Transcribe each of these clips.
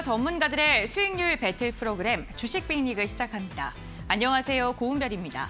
전문가들의 수익률 배틀 프로그램 주식 빅리그 시작합니다. 안녕하세요. 고은별입니다.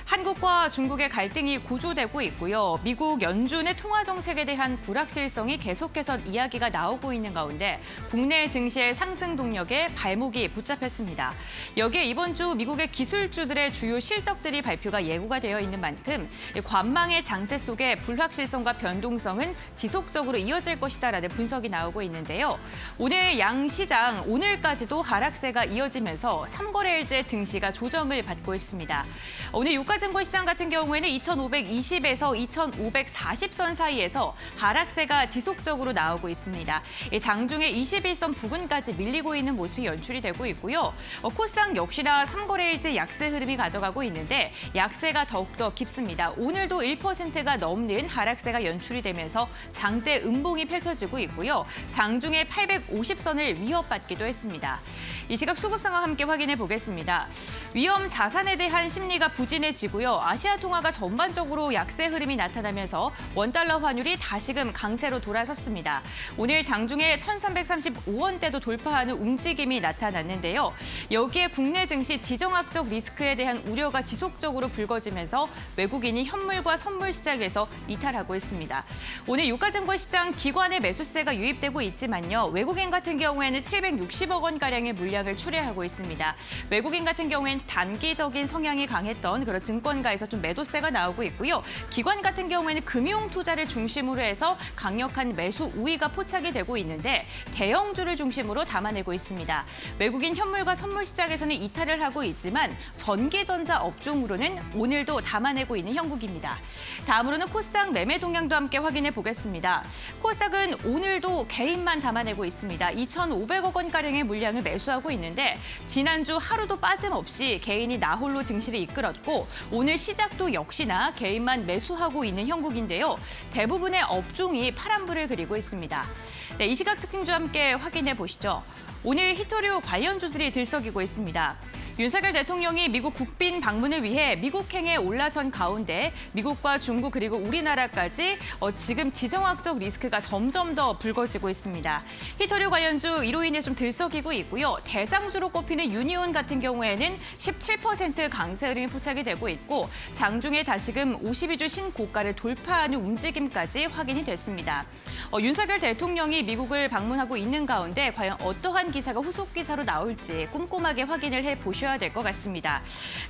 한국과 중국의 갈등이 고조되고 있고요. 미국 연준의 통화 정책에 대한 불확실성이 계속해서 이야기가 나오고 있는 가운데 국내 증시의 상승 동력에 발목이 붙잡혔습니다. 여기에 이번 주 미국의 기술주들의 주요 실적들이 발표가 예고가 되어 있는 만큼 관망의 장세 속에 불확실성과 변동성은 지속적으로 이어질 것이다라는 분석이 나오고 있는데요. 오늘 양시장 오늘까지도 하락세가 이어지면서 3거래일째 증시가 조정을 받고 있습니다. 오늘 유가증권 시장 같은 경우에는 2,520에서 2,540선 사이에서 하락세가 지속적으로 나오고 있습니다. 장중에 21선 부근까지 밀리고 있는 모습이 연출이 되고 있고요. 코스닥 역시나 3거래일째 약세 흐름이 가져가고 있는데 약세가 더욱더 깊습니다. 오늘도 1%가 넘는 하락세가 연출이 되면서 장대 음봉이 펼쳐지고 있고요. 장중에 850선을 위협받기도 했습니다. 이 시각 수급 상황 함께 확인해 보겠습니다. 위험 자산에 대한 심리가 부진해지고요. 아시아 통화가 전반적으로 약세 흐름이 나타나면서 원달러 환율이 다시금 강세로 돌아섰습니다. 오늘 장중에 1,335원대도 돌파하는 움직임이 나타났는데요. 여기에 국내 증시 지정학적 리스크에 대한 우려가 지속적으로 불거지면서 외국인이 현물과 선물 시장에서 이탈하고 있습니다. 오늘 유가증권 시장 기관의 매수세가 유입되고 있지만요. 외국인 같은 경우에는 760억 원가량의 물량을 출회하고 있습니다. 외국인 같은 경우에는 단기적인 성향이 강했던 그런 증권가에서 좀 매도세가 나오고 있고요. 기관 같은 경우에는 금융 투자를 중심으로 해서 강력한 매수 우위가 포착이 되고 있는데 대형주를 중심으로 담아내고 있습니다. 외국인 현물과 선물 시장에서는 이탈을 하고 있지만 전기전자 업종으로는 오늘도 담아내고 있는 형국입니다. 다음으로는 코스닥 매매 동향도 함께 확인해 보겠습니다. 코스닥은 오늘도 개인만 담아내고 있습니다. 2,500억 원가량의 물량을 매수하고 있는데 지난주 하루도 빠짐없이 개인이 나홀로 증시를 이끌었고 오늘 시작도 역시나 개인만 매수하고 있는 형국인데요. 대부분의 업종이 파란불을 그리고 있습니다. 네, 이 시각 특징주 함께 확인해 보시죠. 오늘 히토류 관련주들이 들썩이고 있습니다. 윤석열 대통령이 미국 국빈 방문을 위해 미국행에 올라선 가운데 미국과 중국 그리고 우리나라까지 지금 지정학적 리스크가 점점 더 불거지고 있습니다. 히토류 관련주 이로 인해 좀 들썩이고 있고요. 대장주로 꼽히는 유니온 같은 경우에는 17% 강세 흐름이 포착이 되고 있고 장중에 다시금 52주 신고가를 돌파하는 움직임까지 확인이 됐습니다. 윤석열 대통령이 미국을 방문하고 있는 가운데 과연 어떠한 기사가 후속 기사로 나올지 꼼꼼하게 확인을 해보셔야 될 것 같습니다.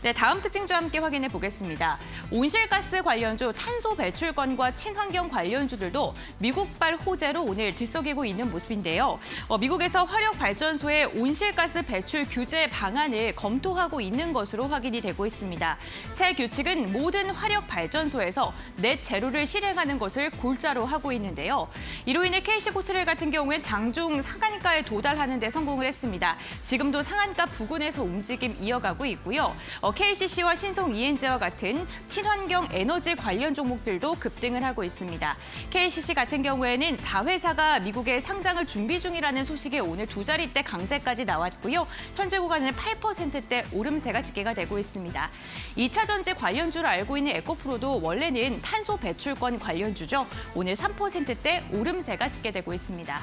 네, 다음 특징주 함께 확인해 보겠습니다. 온실가스 관련주, 탄소 배출권과 친환경 관련주들도 미국발 호재로 오늘 들썩이고 있는 모습인데요. 미국에서 화력발전소의 온실가스 배출 규제 방안을 검토하고 있는 것으로 확인이 되고 있습니다. 새 규칙은 모든 화력발전소에서 넷 제로를 실행하는 것을 골자로 하고 있는데요. 이로 인해 KC코트렐 같은 경우엔 장중 상한가에 도달하는 데 성공을 했습니다. 지금도 상한가 부근에서 움직임 이어가고 있고요. KCC와 신성 ENG와 같은 친환경 에너지 관련 종목들도 급등을 하고 있습니다. KCC 같은 경우에는 자회사가 미국에 상장을 준비 중이라는 소식에 오늘 두 자릿대 강세까지 나왔고요. 현재 구간은 8%대 오름세가 집계가 되고 있습니다. 2차 전지 관련주로 알고 있는 에코프로도 원래는 탄소 배출권 관련주죠. 오늘 3%대 오름세가 집계되고 있습니다.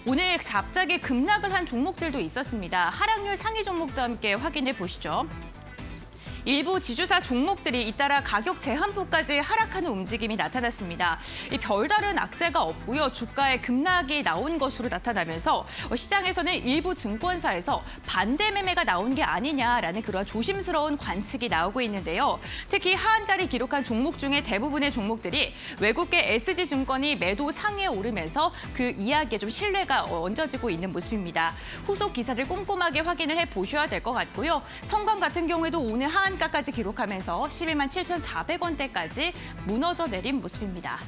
오늘 갑자기 급락을 한 종목들도 있었습니다. 하락률 상위 종목도 함께 확인해 보시죠. 일부 지주사 종목들이 잇따라 가격 제한부까지 하락하는 움직임이 나타났습니다. 이 별다른 악재가 없고요. 주가에 급락이 나온 것으로 나타나면서 시장에서는 일부 증권사에서 반대 매매가 나온 게 아니냐라는 그런 조심스러운 관측이 나오고 있는데요. 특히 하한가를 기록한 종목 중에 대부분의 종목들이 외국계 SG증권이 매도 상에 오르면서 그 이야기에 좀 신뢰가 얹어지고 있는 모습입니다. 후속 기사를 꼼꼼하게 확인을 해보셔야 될 것 같고요. 성광 같은 경우에도 오늘 하한가까지 기록하면서 11만 7,400원대까지 무너져 내린 모습입니다.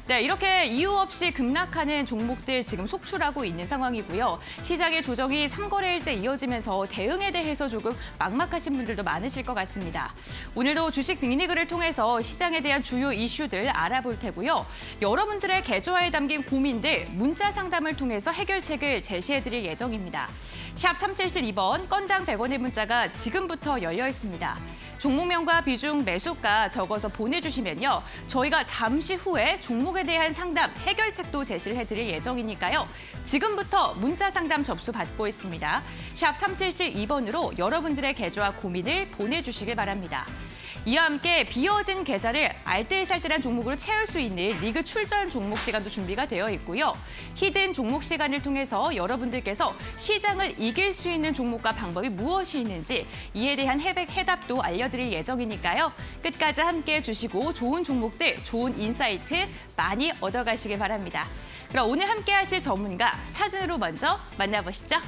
네, 이렇게 이유 없이 급락하는 종목들 지금 속출하고 있는 상황이고요. 시장의 조정이 3거래일째 이어지면서 대응에 대해서 조금 막막하신 분들도 많으실 것 같습니다. 오늘도 주식 빅리그를 통해서 시장에 대한 주요 이슈들 알아볼 테고요. 여러분들의 계좌에 담긴 고민들 문자 상담을 통해서 해결책을 제시해드릴 예정입니다. 샵 3772번 건당 100원의 문자가 지금부터 열려 있습니다. 종목명과 비중, 매수가 적어서 보내주시면요. 저희가 잠시 후에 종목에 대한 상담, 해결책도 제시를 해드릴 예정이니까요. 지금부터 문자 상담 접수 받고 있습니다. 샵 3772번으로 여러분들의 계좌와 고민을 보내주시길 바랍니다. 이와 함께 비어진 계좌를 알뜰살뜰한 종목으로 채울 수 있는 리그 출전 종목 시간도 준비가 되어 있고요. 히든 종목 시간을 통해서 여러분들께서 시장을 이길 수 있는 종목과 방법이 무엇이 있는지 이에 대한 해답도 알려드릴 예정이니까요. 끝까지 함께해 주시고 좋은 종목들, 좋은 인사이트 많이 얻어가시길 바랍니다. 그럼 오늘 함께하실 전문가 사진으로 먼저 만나보시죠.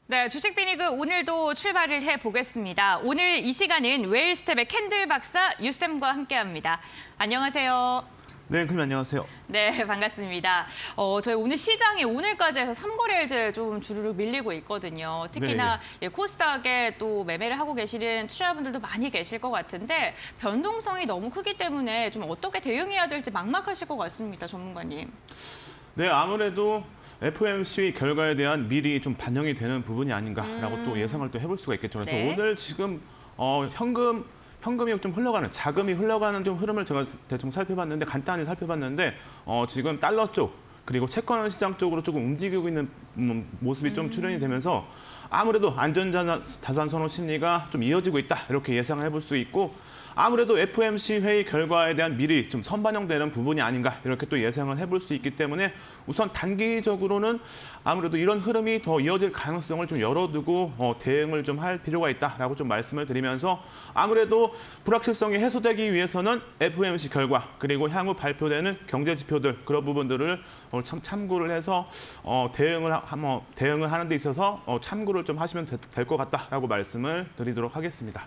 네, 주식 빅리그 오늘도 출발을 해보겠습니다. 오늘 이 시간은 웨일스텝의 캔들 박사 유쌤과 함께합니다. 안녕하세요. 네, 그럼 안녕하세요. 네, 반갑습니다. 저희 오늘 시장이 오늘까지 해서 3거래일째 좀 주르륵 밀리고 있거든요. 특히나 네. 코스닥에 또 매매를 하고 계시는 투자자분들도 많이 계실 것 같은데 변동성이 너무 크기 때문에 좀 어떻게 대응해야 될지 막막하실 것 같습니다, 전문가님. 네, 아무래도 FOMC 결과에 대한 미리 좀 반영이 되는 부분이 아닌가라고 또 예상을 또 해볼 수가 있겠죠. 그래서 네. 오늘 지금 현금이 좀 흘러가는, 자금이 흘러가는 좀 흐름을 제가 대충 살펴봤는데, 간단히 살펴봤는데, 지금 달러 쪽, 그리고 채권 시장 쪽으로 조금 움직이고 있는 모습이 좀 출현이 되면서 아무래도 안전자산 선호 심리가 좀 이어지고 있다, 이렇게 예상을 해볼 수 있고, 아무래도 FOMC 회의 결과에 대한 미리 좀 선반영되는 부분이 아닌가, 이렇게 또 예상을 해볼 수 있기 때문에 우선 단기적으로는 아무래도 이런 흐름이 더 이어질 가능성을 좀 열어두고 대응을 좀 할 필요가 있다라고 좀 말씀을 드리면서, 아무래도 불확실성이 해소되기 위해서는 FOMC 결과, 그리고 향후 발표되는 경제 지표들, 그런 부분들을 참고를 해서 대응을 하는 데 있어서 참고를 좀 하시면 될 것 같다라고 말씀을 드리도록 하겠습니다.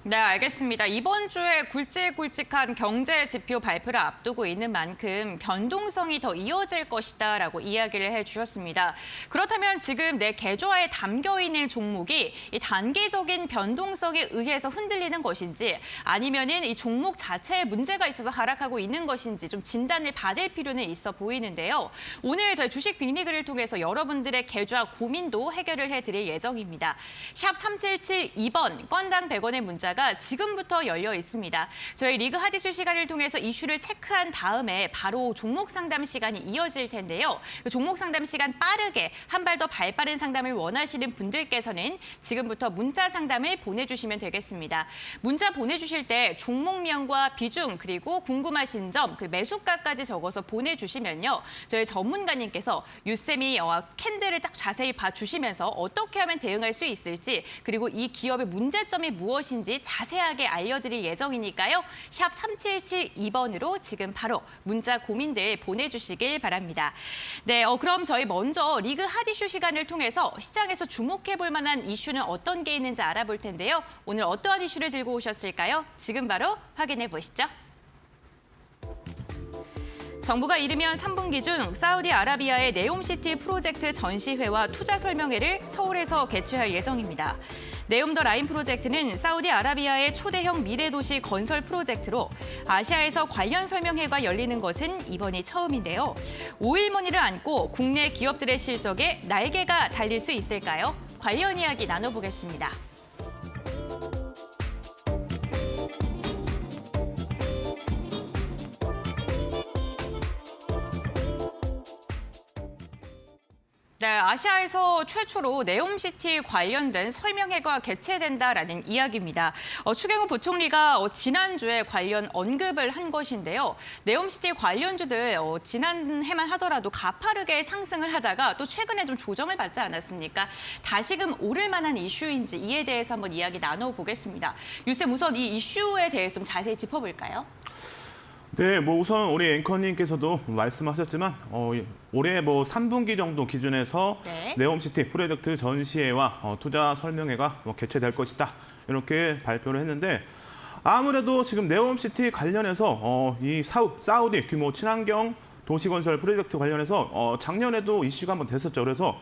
네, 알겠습니다. 이번 주에 굵직굵직한 경제 지표 발표를 앞두고 있는 만큼 변동성이 더 이어질 것이다라고 이야기를 해주셨습니다. 그렇다면 지금 내 계좌에 담겨 있는 종목이 이 단기적인 변동성에 의해서 흔들리는 것인지, 아니면은 이 종목 자체에 문제가 있어서 하락하고 있는 것인지 좀 진단을 받을 필요는 있어 보이는데요. 오늘 저희 주식 빅리그를 통해서 여러분들의 계좌 고민도 해결을 해드릴 예정입니다. 샵 3772번 건당 100원의 문자가 지금부터 열려 있습니다. 저희 리그 핫이슈 시간을 통해서 이슈를 체크한 다음에 바로 종목 상담 시간이 이어질 텐데요. 그 종목 상담 시간 빠르게 한 발 더 발빠른 상담을 원하시는 분들께서는 지금부터 문자 상담을 보내주시면 되겠습니다. 문자 보내주실 때 종목명과 비중, 그리고 궁금하신 점, 그 매수가까지 적어서 보내주시면요. 저희 전문가님께서 유쌤이 캔들을 딱 자세히 봐주시면서 어떻게 하면 대응할 수 있을지, 그리고 이 기업의 문제점이 무엇인지 자세하게 알려드릴 예정이니까요. 샵 3772번으로 지금 바로 문자 고민들 보내주시길 바랍니다. 네, 그럼 저희 먼저 리그 핫이슈 시간을 통해서 시장에서 주목해볼 만한 이슈는 어떤 게 있는지 알아볼 텐데요. 오늘 어떠한 이슈를 들고 오셨을까요? 지금 바로 확인해 보시죠. 정부가 이르면 3분기 중 사우디아라비아의 네옴시티 프로젝트 전시회와 투자 설명회를 서울에서 개최할 예정입니다. 네옴 더 라인 프로젝트는 사우디아라비아의 초대형 미래도시 건설 프로젝트로 아시아에서 관련 설명회가 열리는 것은 이번이 처음인데요. 오일머니를 안고 국내 기업들의 실적에 날개가 달릴 수 있을까요? 관련 이야기 나눠보겠습니다. 네, 아시아에서 최초로 네옴시티 관련된 설명회가 개최된다라는 이야기입니다. 추경호 부총리가 지난주에 관련 언급을 한 것인데요. 네옴시티 관련주들 지난해만 하더라도 가파르게 상승을 하다가 또 최근에 좀 조정을 받지 않았습니까? 다시금 오를 만한 이슈인지 이에 대해서 한번 이야기 나눠보겠습니다. 유쌤, 우선 이 이슈에 대해서 좀 자세히 짚어볼까요? 네, 뭐 우선 우리 앵커님께서도 말씀하셨지만 올해 뭐 3분기 정도 기준에서 네. 네옴시티 프로젝트 전시회와 투자 설명회가 개최될 것이다 이렇게 발표를 했는데 아무래도 지금 네옴시티 관련해서 이 사우디 규모 친환경 도시건설 프로젝트 관련해서 작년에도 이슈가 한번 됐었죠. 그래서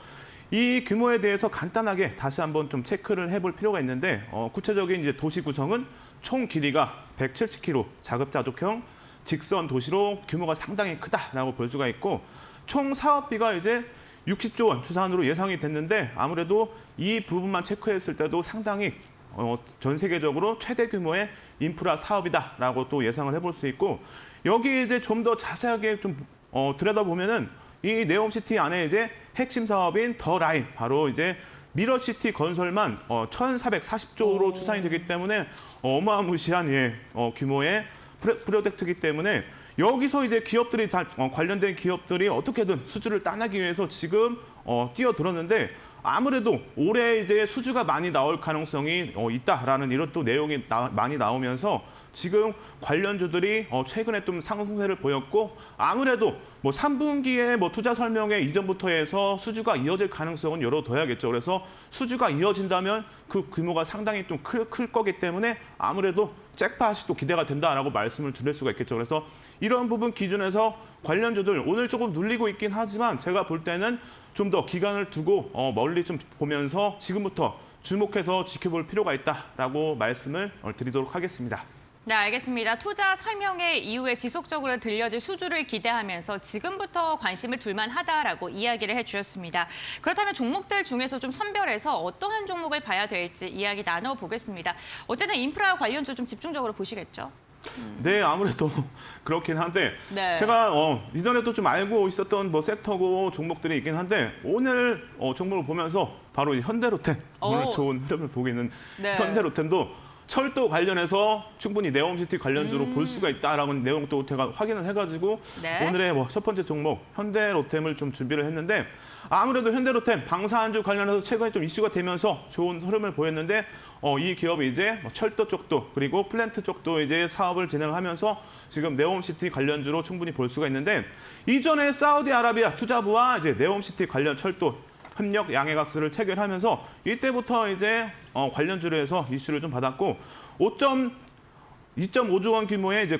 이 규모에 대해서 간단하게 다시 한번 좀 체크를 해볼 필요가 있는데 구체적인 이제 도시 구성은 총 길이가 170km 자급자족형 직선 도시로 규모가 상당히 크다라고 볼 수가 있고 총 사업비가 이제 60조 원 추산으로 예상이 됐는데 아무래도 이 부분만 체크했을 때도 상당히 전 세계적으로 최대 규모의 인프라 사업이다라고 또 예상을 해볼 수 있고 여기 이제 좀 더 자세하게 좀 들여다보면은 이 네옴시티 안에 이제 핵심 사업인 더 라인 바로 이제 미러시티 건설만 1,440조로 추산이 되기 때문에 어마무시한 규모의 프로젝트이기 때문에 여기서 이제 기업들이 다 관련된 기업들이 어떻게든 수주를 따내기 위해서 지금 뛰어들었는데 아무래도 올해 이제 수주가 많이 나올 가능성이 있다라는 이런 또 내용이 많이 나오면서 지금 관련주들이 최근에 좀 상승세를 보였고 아무래도 뭐 3분기에 뭐 투자 설명회 이전부터 해서 수주가 이어질 가능성은 열어둬야겠죠. 그래서 수주가 이어진다면 그 규모가 상당히 좀 클 거기 때문에 아무래도 잭팟이 또 기대가 된다라고 말씀을 드릴 수가 있겠죠. 그래서 이런 부분 기준에서 관련주들 오늘 조금 눌리고 있긴 하지만 제가 볼 때는 좀 더 기간을 두고 멀리 좀 보면서 지금부터 주목해서 지켜볼 필요가 있다라고 말씀을 드리도록 하겠습니다. 네, 알겠습니다. 투자 설명회 이후에 지속적으로 들려질 수주를 기대하면서 지금부터 관심을 둘만 하다라고 이야기를 해주셨습니다. 그렇다면 종목들 중에서 좀 선별해서 어떠한 종목을 봐야 될지 이야기 나눠보겠습니다. 어쨌든 인프라 관련주 좀 집중적으로 보시겠죠? 네, 아무래도 그렇긴 한데 네. 제가 이전에도 좀 알고 있었던 뭐 섹터고 종목들이 있긴 한데 오늘 종목을 보면서 바로 이 현대로템 오늘 좋은 흐름을 보고 있는 네. 현대로템도 철도 관련해서 충분히 네옴시티 관련주로 볼 수가 있다라는 내용도 제가 확인을 해가지고 네. 오늘의 뭐 첫 번째 종목 현대로템을 좀 준비를 했는데 아무래도 현대로템 방산주 관련해서 최근에 좀 이슈가 되면서 좋은 흐름을 보였는데 이 기업이 이제 철도 쪽도 그리고 플랜트 쪽도 이제 사업을 진행하면서 지금 네옴시티 관련주로 충분히 볼 수가 있는데 이전에 사우디아라비아 투자부와 이제 네옴시티 관련 철도 협력 양해각서를 체결하면서 이때부터 이제 관련주로 해서 이슈를 좀 받았고 2.5조 원 규모의 이제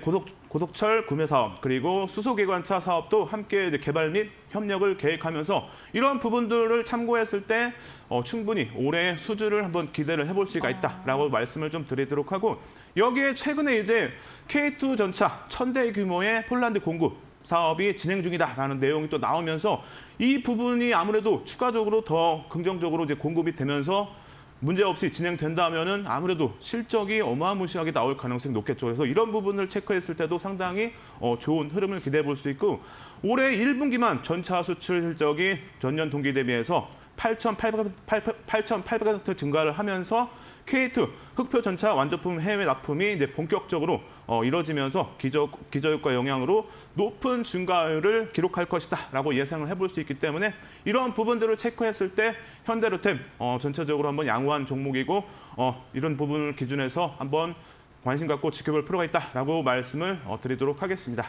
고속철 구매 사업 그리고 수소기관차 사업도 함께 이제 개발 및 협력을 계획하면서 이런 부분들을 참고했을 때 충분히 올해 수주를 한번 기대를 해볼 수가 있다라고 말씀을 좀 드리도록 하고 여기에 최근에 이제 K2 전차 1,000대 규모의 폴란드 공급 사업이 진행 중이다라는 내용이 또 나오면서 이 부분이 아무래도 추가적으로 더 긍정적으로 이제 공급이 되면서 문제없이 진행된다면은 아무래도 실적이 어마무시하게 나올 가능성이 높겠죠. 그래서 이런 부분을 체크했을 때도 상당히 좋은 흐름을 기대해 볼 수 있고 올해 1분기만 전차 수출 실적이 전년 동기 대비해서 8,800% 증가를 하면서 K2 흑표 전차 완제품 해외 납품이 이제 본격적으로 이뤄지면서 기저효과 영향으로 높은 증가율을 기록할 것이다라고 예상을 해볼 수 있기 때문에 이런 부분들을 체크했을 때 현대로템 전체적으로 한번 양호한 종목이고 이런 부분을 기준해서 한번 관심 갖고 지켜볼 필요가 있다라고 말씀을 드리도록 하겠습니다.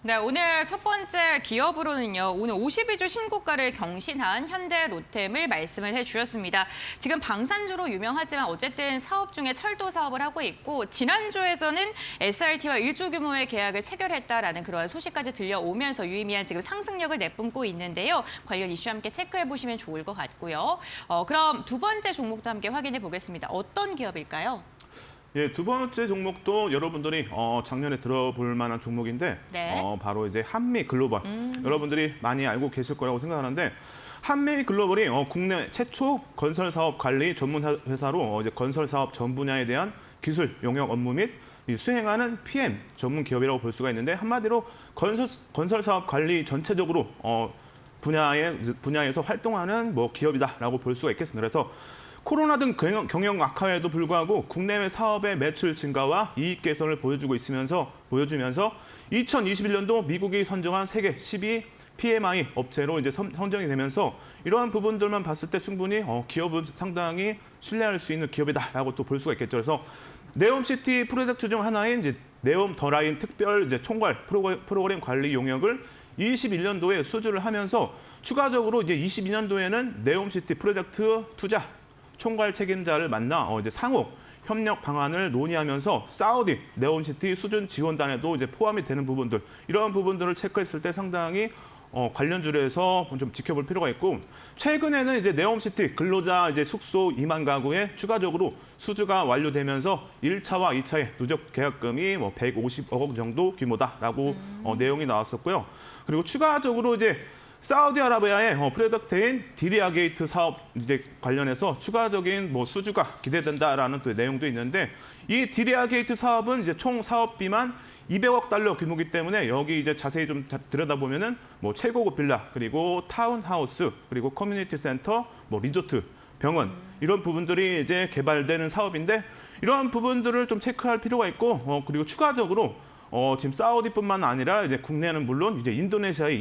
네, 오늘 첫 번째 기업으로는요. 오늘 52주 신고가를 경신한 현대로템을 말씀을 해주셨습니다. 지금 방산주로 유명하지만 어쨌든 사업 중에 철도 사업을 하고 있고 지난주에서는 SRT와 1조 규모의 계약을 체결했다라는 그러한 소식까지 들려오면서 유의미한 지금 상승력을 내뿜고 있는데요. 관련 이슈 함께 체크해보시면 좋을 것 같고요. 그럼 두 번째 종목도 함께 확인해 보겠습니다. 어떤 기업일까요? 예, 두 번째 종목도 여러분들이 작년에 들어볼 만한 종목인데 네. 바로 이제 한미글로벌. 여러분들이 많이 알고 계실 거라고 생각하는데 한미글로벌이 국내 최초 건설사업 관리 전문 회사로 이제 건설사업 전 분야에 대한 기술 용역 업무 및 수행하는 PM 전문 기업이라고 볼 수가 있는데 한마디로 건설사업 관리 전체적으로 분야에서 활동하는 뭐 기업이다라고 볼 수가 있겠습니다. 그래서 코로나 등 경영 악화에도 불구하고 국내외 사업의 매출 증가와 이익 개선을 보여주면서 2021년도 미국이 선정한 세계 12 PMI 업체로 이제 선정이 되면서 이러한 부분들만 봤을 때 충분히 기업은 상당히 신뢰할 수 있는 기업이다라고 또 볼 수가 있겠죠. 그래서 네옴시티 프로젝트 중 하나인 이제 네옴 더 라인 특별 이제 총괄 프로그램 관리 용역을 21년도에 수주를 하면서 추가적으로 이제 22년도에는 네옴시티 프로젝트 투자 총괄 책임자를 만나 이제 상호 협력 방안을 논의하면서 사우디 네옴시티 수준 지원단에도 이제 포함이 되는 부분들 이러한 부분들을 체크했을 때 상당히 관련주에서 좀 지켜볼 필요가 있고 최근에는 이제 네옴시티 근로자 이제 숙소 2만 가구에 추가적으로 수주가 완료되면서 1차와 2차의 누적 계약금이 뭐 150억 원 정도 규모다라고 내용이 나왔었고요. 그리고 추가적으로 이제 사우디아라비아의 프로젝트인 디리아 게이트 사업 이제 관련해서 추가적인 뭐 수주가 기대된다라는 또 내용도 있는데 이 디리아 게이트 사업은 이제 총 사업비만 200억 달러 규모이기 때문에 여기 이제 자세히 좀 들여다보면은 뭐 최고급 빌라 그리고 타운하우스 그리고 커뮤니티 센터 뭐 리조트 병원 이런 부분들이 이제 개발되는 사업인데 이러한 부분들을 좀 체크할 필요가 있고 그리고 추가적으로 지금 사우디뿐만 아니라 이제 국내는 물론 이제 인도네시아의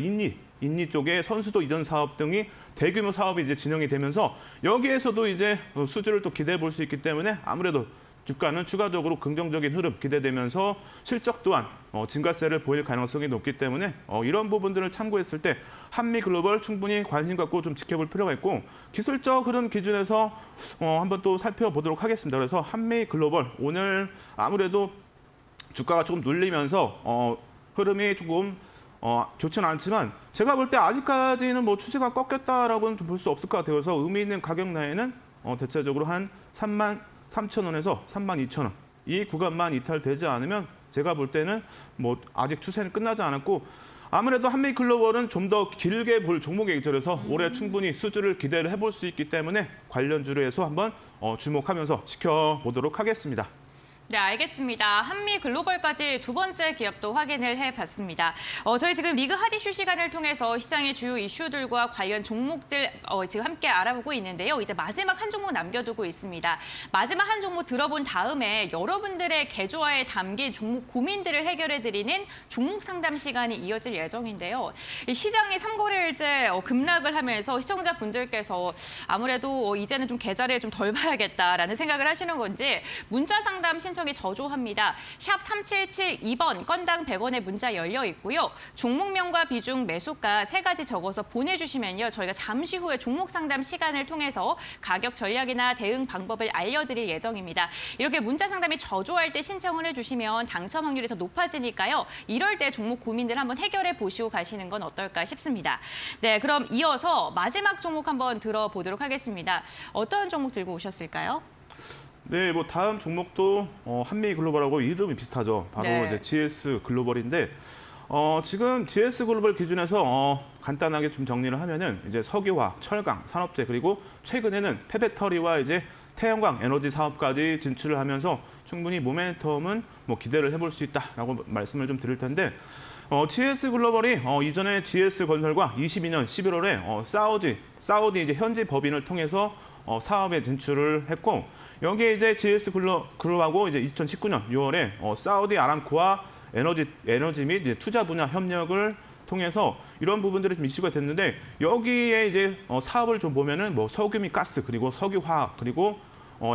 인니 쪽에 선수도 이전 사업 등이 대규모 사업이 이제 진행이 되면서 여기에서도 이제 수주를 또 기대해 볼 수 있기 때문에 아무래도 주가는 추가적으로 긍정적인 흐름 기대되면서 실적 또한 증가세를 보일 가능성이 높기 때문에 이런 부분들을 참고했을 때 한미글로벌 충분히 관심 갖고 좀 지켜볼 필요가 있고 기술적 흐름 기준에서 한번 또 살펴보도록 하겠습니다. 그래서 한미글로벌 오늘 아무래도 주가가 조금 눌리면서 흐름이 조금 좋지는 않지만 제가 볼 때 아직까지는 뭐 추세가 꺾였다라고는 좀 볼 수 없을 것 같아요. 그래서 의미 있는 가격 라인은 대체적으로 한 33,000원에서 32,000원 이 구간만 이탈되지 않으면 제가 볼 때는 뭐 아직 추세는 끝나지 않았고 아무래도 한미글로벌은 좀 더 길게 볼 종목이겠죠. 그래서 올해 충분히 수주를 기대를 해볼 수 있기 때문에 관련주로 해서 한번 주목하면서 지켜보도록 하겠습니다. 네, 알겠습니다. 한미 글로벌까지 두 번째 기업도 확인을 해봤습니다. 저희 지금 리그 핫 이슈 시간을 통해서 시장의 주요 이슈들과 관련 종목들 지금 함께 알아보고 있는데요. 이제 마지막 한 종목 남겨두고 있습니다. 마지막 한 종목 들어본 다음에 여러분들의 계좌에 담긴 종목 고민들을 해결해드리는 종목 상담 시간이 이어질 예정인데요. 이 시장이 3거래일째 급락을 하면서 시청자분들께서 아무래도 이제는 좀 계좌를 좀 덜 봐야겠다라는 생각을 하시는 건지 문자 상담 신청이 저조합니다. 샵 3772번 건당 100원의 문자 열려 있고요. 종목명과 비중, 매수가 세 가지 적어서 보내주시면요. 저희가 잠시 후에 종목 상담 시간을 통해서 가격 전략이나 대응 방법을 알려드릴 예정입니다. 이렇게 문자 상담이 저조할 때 신청을 해주시면 당첨 확률이 더 높아지니까요. 이럴 때 종목 고민들 한번 해결해 보시고 가시는 건 어떨까 싶습니다. 네, 그럼 이어서 마지막 종목 한번 들어보도록 하겠습니다. 어떤 종목 들고 오셨을까요? 네, 뭐 다음 종목도 한미글로벌하고 이름이 비슷하죠. 바로 네. 이제 GS 글로벌인데 지금 GS 글로벌 기준에서 간단하게 좀 정리를 하면은 이제 석유화, 철강, 산업재 그리고 최근에는 폐배터리와 이제 태양광 에너지 사업까지 진출을 하면서 충분히 모멘텀은 뭐 기대를 해볼 수 있다라고 말씀을 좀 드릴 텐데 GS 글로벌이 이전에 GS 건설과 22년 11월에 사우디 이제 현지 법인을 통해서 사업에 진출을 했고 여기에 이제 GS 글로벌하고 이제 2019년 6월에 사우디 아람코와 에너지 및 이제 투자 분야 협력을 통해서 이런 부분들이 좀 이슈가 됐는데 여기에 이제 사업을 좀 보면은 뭐 석유 및 가스 그리고 석유화학 그리고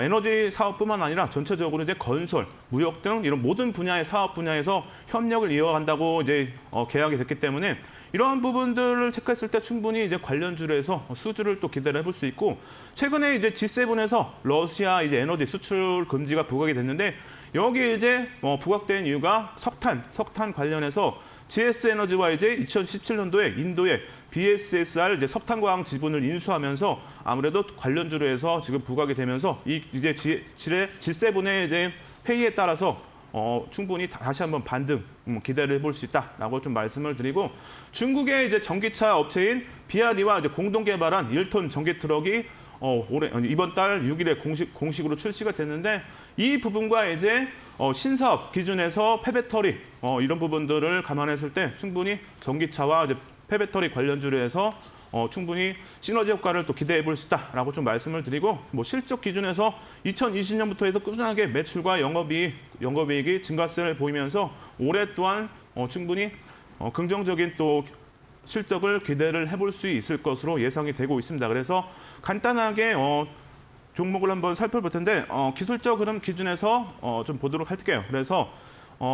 에너지 사업뿐만 아니라 전체적으로 이제 건설, 무역 등 이런 모든 분야의 사업 분야에서 협력을 이어간다고 이제 계약이 됐기 때문에 이러한 부분들을 체크했을 때 충분히 이제 관련주에서 수주를 또 기대를 해볼 수 있고 최근에 이제 G7에서 러시아 이제 에너지 수출 금지가 부각이 됐는데 여기에 이제 부각된 이유가 석탄 관련해서 GS 에너지와 이제 2017년도에 인도의 BSSR 이제 석탄광 지분을 인수하면서 아무래도 관련주로 해서 지금 부각이 되면서 이제 G7의 이제 회의에 따라서 충분히 다시 한번 반등 기대를 해볼 수 있다라고 좀 말씀을 드리고 중국의 이제 전기차 업체인 비아디와 이제 공동 개발한 1톤 전기 트럭이 이번 달 6일에 공식으로 출시가 됐는데 이 부분과 이제 신사업 기준에서 폐배터리 이런 부분들을 감안했을 때 충분히 전기차와 이제 폐배터리 관련주로 해서 충분히 시너지 효과를 또 기대해 볼 수 있다라고 좀 말씀을 드리고 뭐 실적 기준에서 2020년부터 해서 꾸준하게 매출과 영업이익이 증가세를 보이면서 올해 또한 충분히 긍정적인 또 실적을 기대를 해볼 수 있을 것으로 예상이 되고 있습니다. 그래서 간단하게 종목을 한번 살펴볼 텐데 기술적 흐름 기준에서 좀 보도록 할게요. 그래서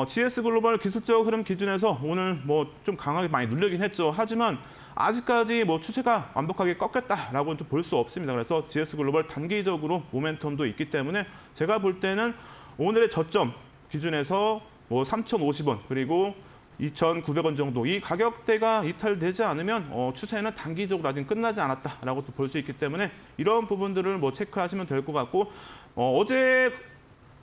GS 글로벌 기술적 흐름 기준에서 오늘 뭐 좀 강하게 많이 눌리긴 했죠. 하지만 아직까지 뭐 추세가 완벽하게 꺾였다라고는 좀 볼 수 없습니다. 그래서 GS 글로벌 단기적으로 모멘텀도 있기 때문에 제가 볼 때는 오늘의 저점 기준에서 뭐 3,050원 그리고 2,900원 정도 이 가격대가 이탈되지 않으면 추세는 단기적으로 아직 끝나지 않았다라고 또 볼 수 있기 때문에 이런 부분들을 뭐 체크하시면 될 것 같고 어제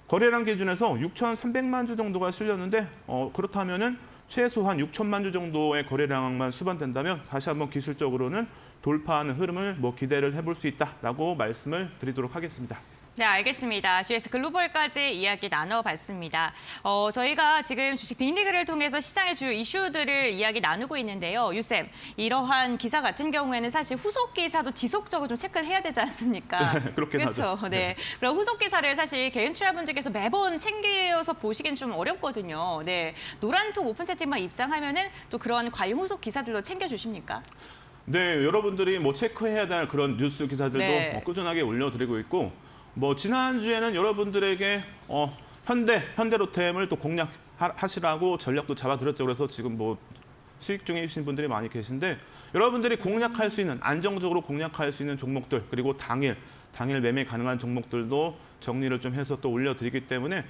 거래량 기준에서 6,300만 주 정도가 실렸는데 그렇다면은 최소한 6천만 주 정도의 거래량만 수반된다면 다시 한번 기술적으로는 돌파하는 흐름을 뭐 기대를 해볼 수 있다라고 말씀을 드리도록 하겠습니다. 네, 알겠습니다. GS 글로벌까지 이야기 나눠봤습니다. 저희가 지금 주식 빅리그를 통해서 시장의 주요 이슈들을 이야기 나누고 있는데요. 유쌤, 이러한 기사 같은 경우에는 사실 후속 기사도 지속적으로 좀 체크를 해야 되지 않습니까? 그렇긴 그렇죠. 하죠. 네. 그럼 후속 기사를 사실 개인 투자분들께서 매번 챙겨서 보시긴 좀 어렵거든요. 네. 노란톡 오픈 채팅방 입장하면은 또 그런 관련 후속 기사들도 챙겨주십니까? 네, 여러분들이 뭐 체크해야 될 그런 뉴스 기사들도 네. 꾸준하게 올려드리고 있고 뭐 지난주에는 여러분들에게 현대로템을 또 공략하시라고 전략도 잡아드렸죠. 그래서 지금 뭐 수익 중이신 분들이 많이 계신데 여러분들이 공략할 수 있는 안정적으로 공략할 수 있는 종목들 그리고 당일 매매 가능한 종목들도 정리를 좀 해서 또 올려드리기 때문에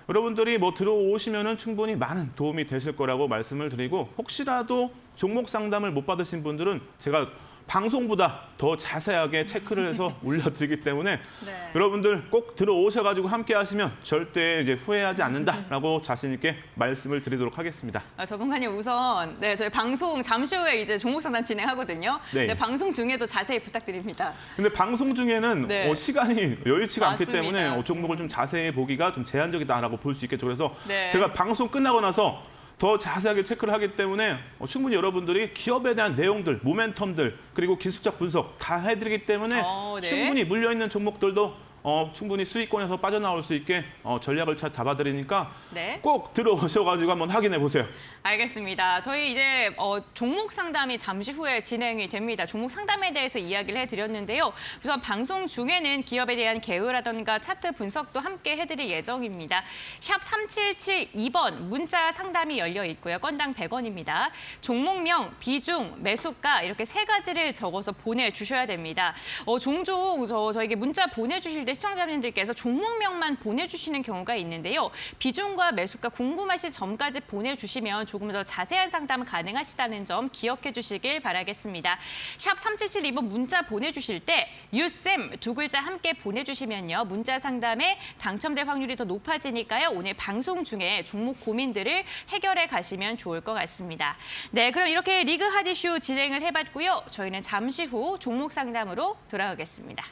여러분들이 뭐 들어오시면은 충분히 많은 도움이 되실 거라고 말씀을 드리고 혹시라도 종목 상담을 못 받으신 분들은 제가 방송보다 더 자세하게 체크를 해서 올려드리기 때문에 네. 여러분들 꼭 들어오셔가지고 함께 하시면 절대 이제 후회하지 않는다라고 자신 있게 말씀을 드리도록 하겠습니다. 전문가님 우선 저희 방송 잠시 후에 이제 종목 상담 진행하거든요. 네. 네, 방송 중에도 자세히 부탁드립니다. 근데 방송 중에는 네. 시간이 여유치가 않기 맞습니다. 때문에 종목을 좀 자세히 보기가 좀 제한적이다라고 볼 수 있겠죠. 그래서 네. 제가 방송 끝나고 나서 더 자세하게 체크를 하기 때문에 충분히 여러분들이 기업에 대한 내용들, 모멘텀들, 그리고 기술적 분석 다 해드리기 때문에 네. 충분히 물려있는 종목들도 충분히 수익권에서 빠져나올 수 있게 전략을 잡아드리니까 네. 꼭 들어오셔가지고 한번 확인해 보세요. 알겠습니다. 저희 이제 종목 상담이 잠시 후에 진행이 됩니다. 종목 상담에 대해서 이야기를 해드렸는데요. 우선 방송 중에는 기업에 대한 개요라든가 차트 분석도 함께 해드릴 예정입니다. 샵 3772번 문자 상담이 열려 있고요. 건당 100원입니다. 종목명, 비중, 매수가 이렇게 세 가지를 적어서 보내주셔야 됩니다. 종종 저에게 문자 보내주실 때 시청자분들께서 종목명만 보내주시는 경우가 있는데요. 비중과 매수가 궁금하신 점까지 보내주시면 조금 더 자세한 상담 가능하시다는 점 기억해 주시길 바라겠습니다. 샵 3772번 문자 보내주실 때 유쌤 두 글자 함께 보내주시면요. 문자 상담에 당첨될 확률이 더 높아지니까요. 오늘 방송 중에 종목 고민들을 해결해 가시면 좋을 것 같습니다. 네, 그럼 이렇게 리그 핫이슈 진행을 해봤고요. 저희는 잠시 후 종목 상담으로 돌아오겠습니다.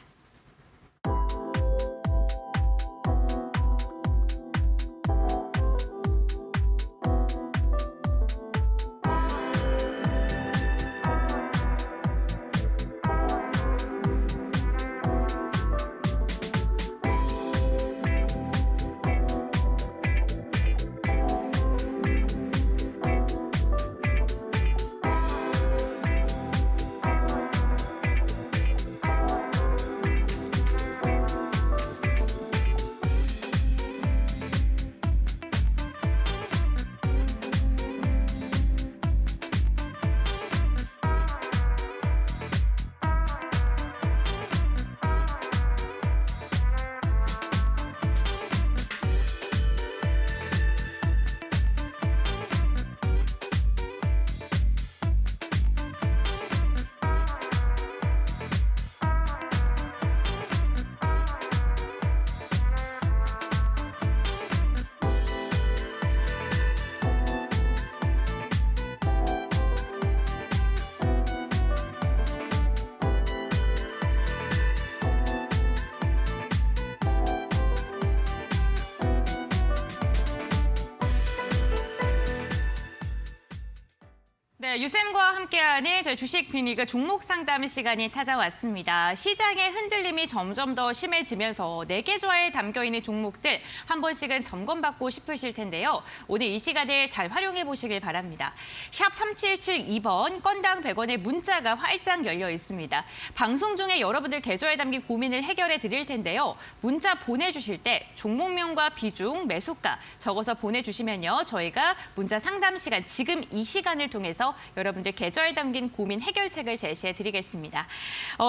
네, 유쌤과 함께하는 저희 주식 빅리그 종목 상담 시간이 찾아왔습니다. 시장의 흔들림이 점점 더 심해지면서 내 계좌에 담겨있는 종목들 한 번씩은 점검받고 싶으실 텐데요. 오늘 이 시간을 잘 활용해 보시길 바랍니다. 샵 3772번 건당 100원의 문자가 활짝 열려 있습니다. 방송 중에 여러분들 계좌에 담긴 고민을 해결해 드릴 텐데요. 문자 보내주실 때 종목명과 비중, 매수가 적어서 보내주시면요. 저희가 문자 상담 시간, 지금 이 시간을 통해서 여러분들 계좌에 담긴 고민 해결책을 제시해 드리겠습니다.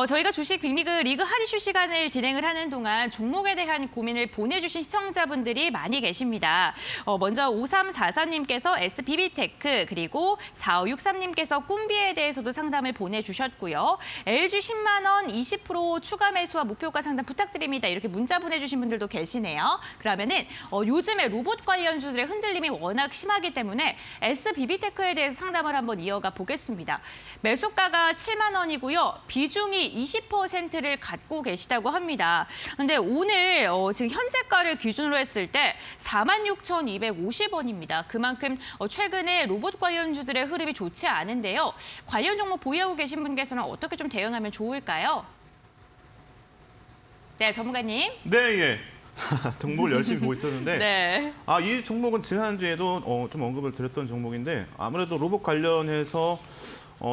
저희가 주식 빅리그 리그 한 이슈 시간을 진행을 하는 동안 종목에 대한 고민을 보내주신 시청자분들이 많이 계십니다. 먼저 5344님께서 SBB테크 그리고 4563님께서 꿈비에 대해서도 상담을 보내주셨고요. LG 10만 원 20% 추가 매수와 목표가 상담 부탁드립니다. 이렇게 문자 보내주신 분들도 계시네요. 그러면은 요즘에 로봇 관련주들의 흔들림이 워낙 심하기 때문에 SBB테크에 대해서 상담을 한번 이어가 보겠습니다. 매수가가 7만 원이고요. 비중이 20%를 갖고 계시다고 합니다. 그런데 오늘 지금 현재가를 기준으로 했을 때 46,250원입니다. 그만큼 최근에 로봇 관련주들의 흐름이 좋지 않은데요. 관련 종목 보유하고 계신 분께서는 어떻게 좀 대응하면 좋을까요? 네, 전문가님. 네, 예. 종목을 열심히 보고 있었는데 네. 이 종목은 지난주에도 좀 언급을 드렸던 종목인데 아무래도 로봇 관련해서